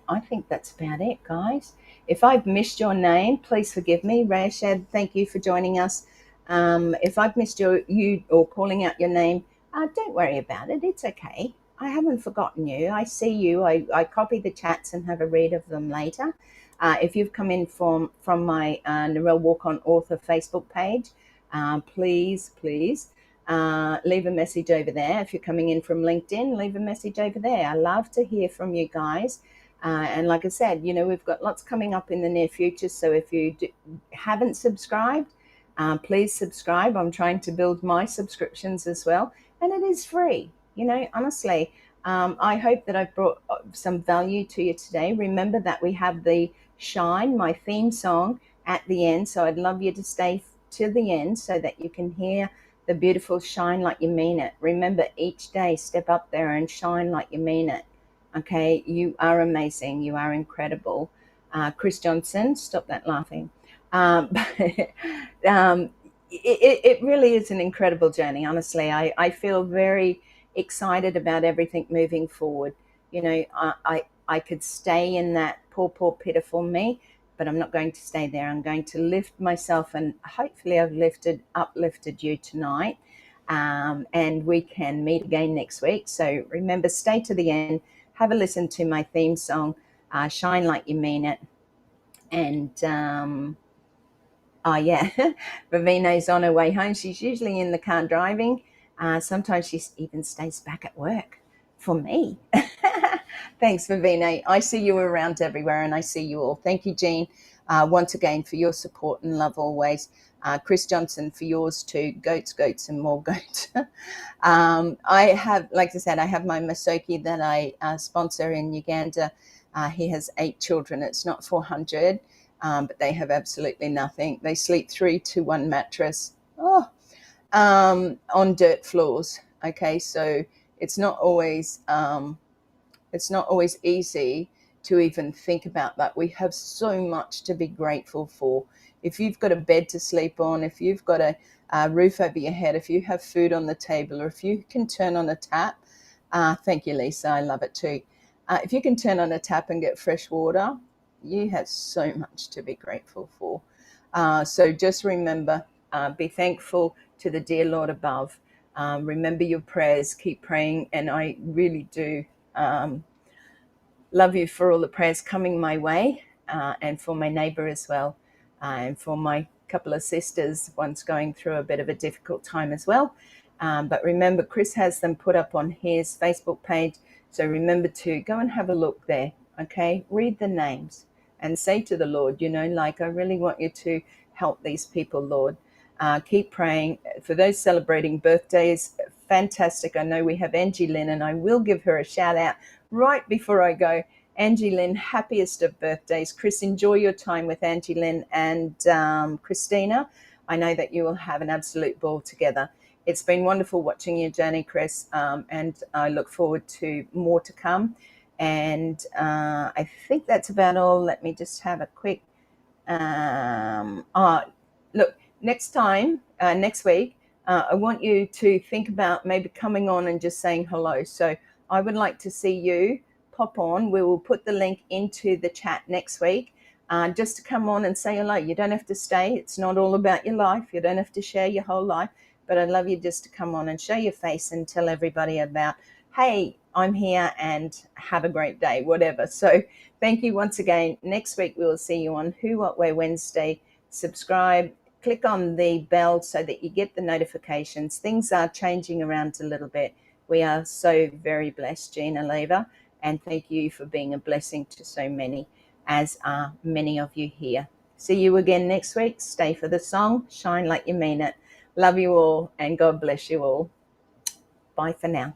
I think that's about it, guys. If I've missed your name, please forgive me. Rashad, thank you for joining us. If I've missed you or calling out your name, don't worry about it. It's okay. I haven't forgotten you. I see you. I copy the chats and have a read of them later. If you've come in from my Narelle Warcon author Facebook page, please leave a message over there. If you're coming in from LinkedIn, leave a message over there. I love to hear from you guys. And like I said, we've got lots coming up in the near future. So if you haven't subscribed, please subscribe. I'm trying to build my subscriptions as well. And it is free, honestly. I hope that I've brought some value to you today. Remember that we have the Shine, my theme song, at the end. So I'd love you to stay to the end so that you can hear the beautiful Shine Like You Mean It. Remember, each day, step up there and shine like you mean it. Okay, you are amazing. You are incredible. Chris Johnson, stop that laughing. It really is an incredible journey, honestly. I feel very excited about everything moving forward. I could stay in that poor, pitiful me, but I'm not going to stay there. I'm going to lift myself, and hopefully I've uplifted you tonight. And we can meet again next week. So remember, stay to the end, have a listen to my theme song, Shine Like You Mean It. And Ravino's on her way home. She's usually in the car driving. Sometimes she even stays back at work for me. Thanks, Vivine. I see you around everywhere, and I see you all. Thank you, Jean, once again for your support and love always. Chris Johnson, for yours too. Goats, and more goats. I have, like I said, I have my Masoki that I sponsor in Uganda. He has 8 children. It's not 400. But they have absolutely nothing. They sleep 3 to 1 mattress on dirt floors. Okay, so it's not always easy to even think about that. We have so much to be grateful for. If you've got a bed to sleep on, if you've got a roof over your head, if you have food on the table, or if you can turn on a tap, thank you, Lisa, I love it too. If you can turn on a tap and get fresh water, you have so much to be grateful for. So just remember, be thankful to the dear Lord above. Remember your prayers, keep praying, and I really do love you for all the prayers coming my way, and for my neighbour as well, and for my couple of sisters, one's going through a bit of a difficult time as well. But remember, Chris has them put up on his Facebook page, so remember to go and have a look there, okay? Read the names and say to the Lord, you know, like, I really want you to help these people, Lord. Keep praying. For those celebrating birthdays, fantastic. I know we have Angie Lynn, and I will give her a shout out right before I go. Angie Lynn, happiest of birthdays. Chris, enjoy your time with Angie Lynn and Christina. I know that you will have an absolute ball together. It's been wonderful watching your journey, Chris, and I look forward to more to come. And I think that's about all. Let me just have a quick look. Next week, I want you to think about maybe coming on and just saying hello. So I would like to see you pop on. We will put the link into the chat next week, just to come on and say hello. You don't have to stay. It's not all about your life. You don't have to share your whole life, but I'd love you just to come on and show your face and tell everybody about, hey, I'm here and have a great day, whatever. So thank you once again. Next week, we will see you on Who, What, Where Wednesday. Subscribe, click on the bell so that you get the notifications. Things are changing around a little bit. We are so very blessed, Gina Lever, and thank you for being a blessing to so many, as are many of you here. See you again next week. Stay for the song, Shine Like You Mean It. Love you all, and God bless you all. Bye for now.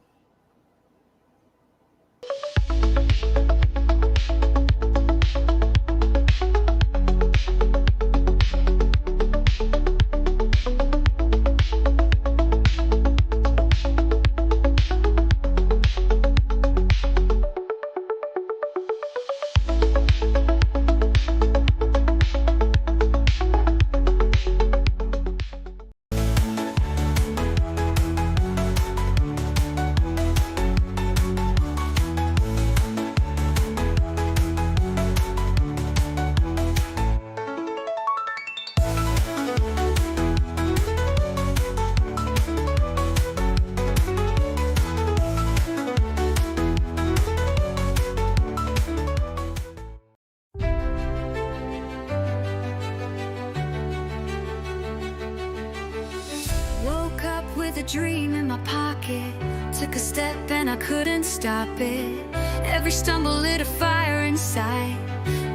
With a dream in my pocket, took a step and I couldn't stop it. Every stumble lit a fire inside.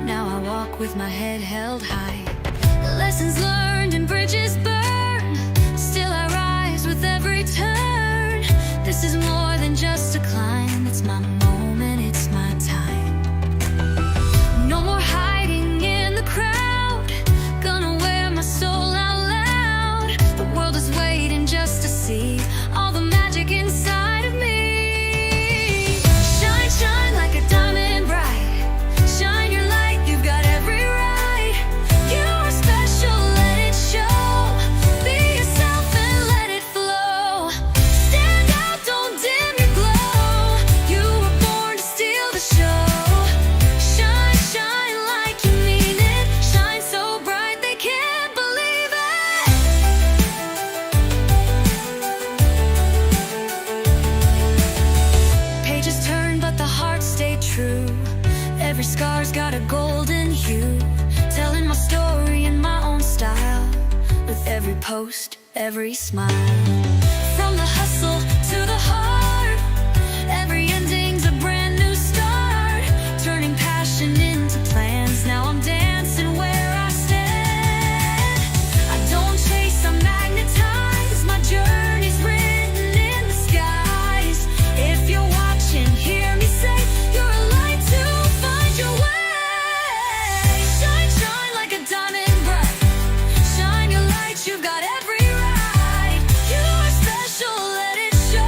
Now I walk with my head held high. Lessons learned and bridges burned, still I rise with every turn. This is more than just a climb. It's my moment, it's my time. No more hiding in the crowd, gonna wear my soul out loud. The world is waiting just to see all the magic inside of me. Shine, shine like a diamond bright. Shine your light, you've got every right. You are special, let it show. Be yourself and let it flow. Stand out, don't dim your glow. You were born to steal the show. Shine, shine like you mean it. Shine so bright they can't believe it. Pages turn, but the heart stayed true. Every scar's got a golden hue, telling my story in my own style, with every post, every smile. From the hustle to the heart, every ending's a brand new start. Turning passion into plans, now I'm dancing where I stand. I don't chase, I magnetize. My journey's written in the skies. If you're watching, hear me say, you're a light to find your way. Shine, shine like a diamond bright. Shine your light, you've got every right. You are special, let it show.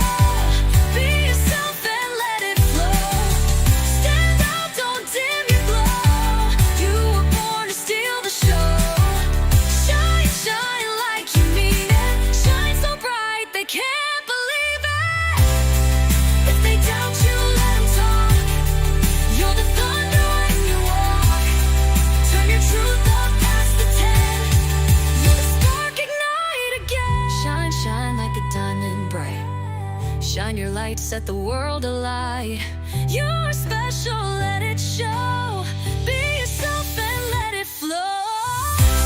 light, set the world alight. You're special, let it show. Be yourself and let it flow.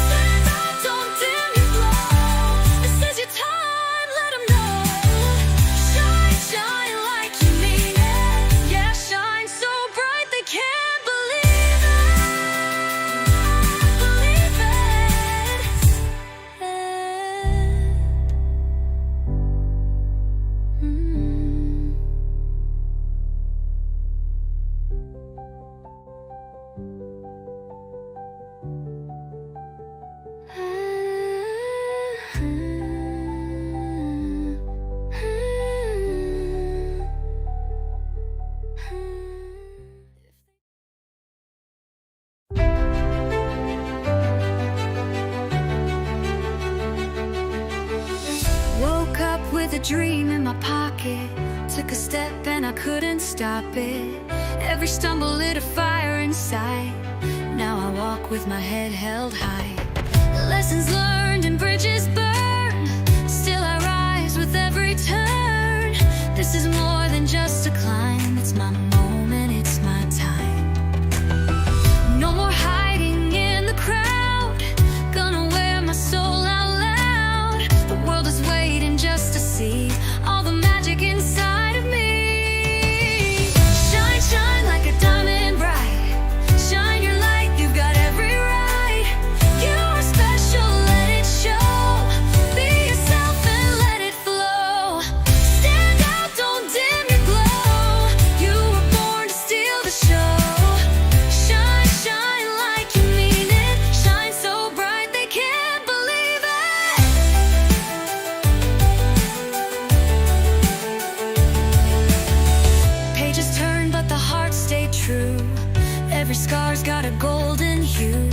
Stand out, don't dim your glow. This is your time, let 'em know. Shine, shine like you mean it. Yeah, shine so bright they can't believe it. Believe it. Woke up with a dream in my pocket. Took a step and I couldn't stop it. Every stumble lit a fire inside. Now I walk with my head held high. Lessons learned and bridges burned. Still I rise with every turn. This is more than just a climb. It's my moment, it's my time. No more hiding in the crowd. Gonna wear my soul out loud. The world is waiting just to see all the magic inside of me. Shine, shine like a diamond bright. Shine your light, you've got every right. You are special, let it show. Be yourself and let it flow. Stand out, don't dim your glow. You were born to steal the show. Shine, shine like you mean it. Shine so bright they can't believe it. Pages turn, but the heart stayed true. Every scar's got a golden hue.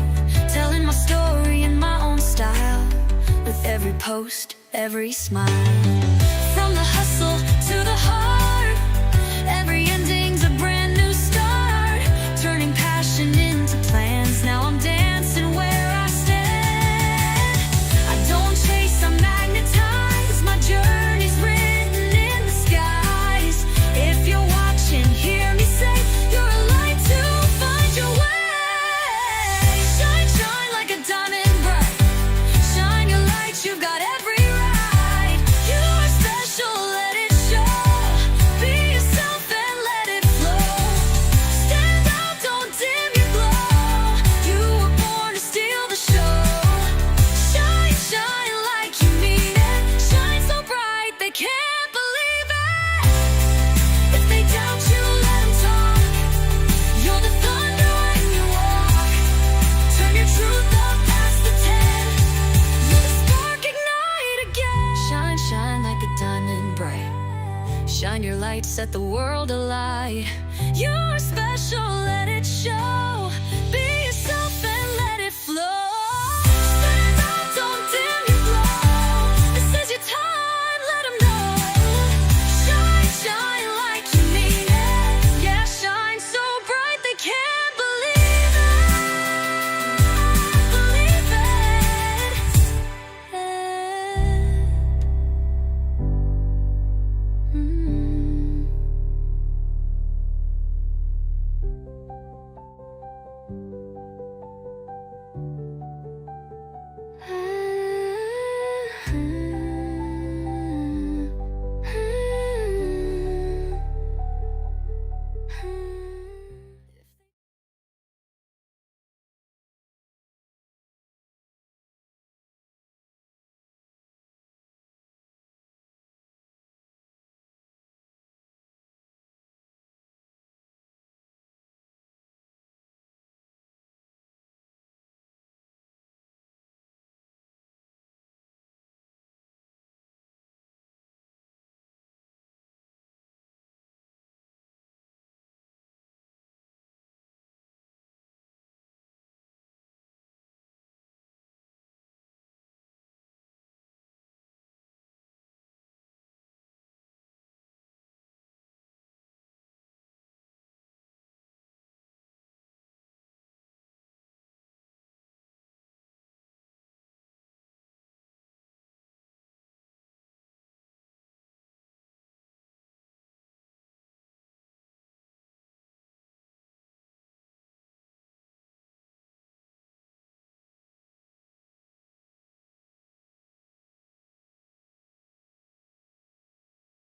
Telling my story in my own style. With every post, every smile. From the hustle to the heart. Every ending's a brand new start. Turning passion into plans. Now I'm dancing where I stand. I don't chase, I'm magnetized. My journey's written in the skies. If you're watching, hear me say, you're a light to find your way. Shine, shine like a diamond bright. Shine your light, you've got every right. You are special, let it show. Be yourself and let it flow. Stand out, don't dim your glow. You were born to steal the show. Shine, shine like you mean it. Shine so bright they can't believe it. If they doubt you, let 'em talk. You're the thunder when you walk. Turn your truth up past the 10. Let the spark ignite again. Shine, shine like a diamond bright. Shine your light, set the world alight. You're special, let it show.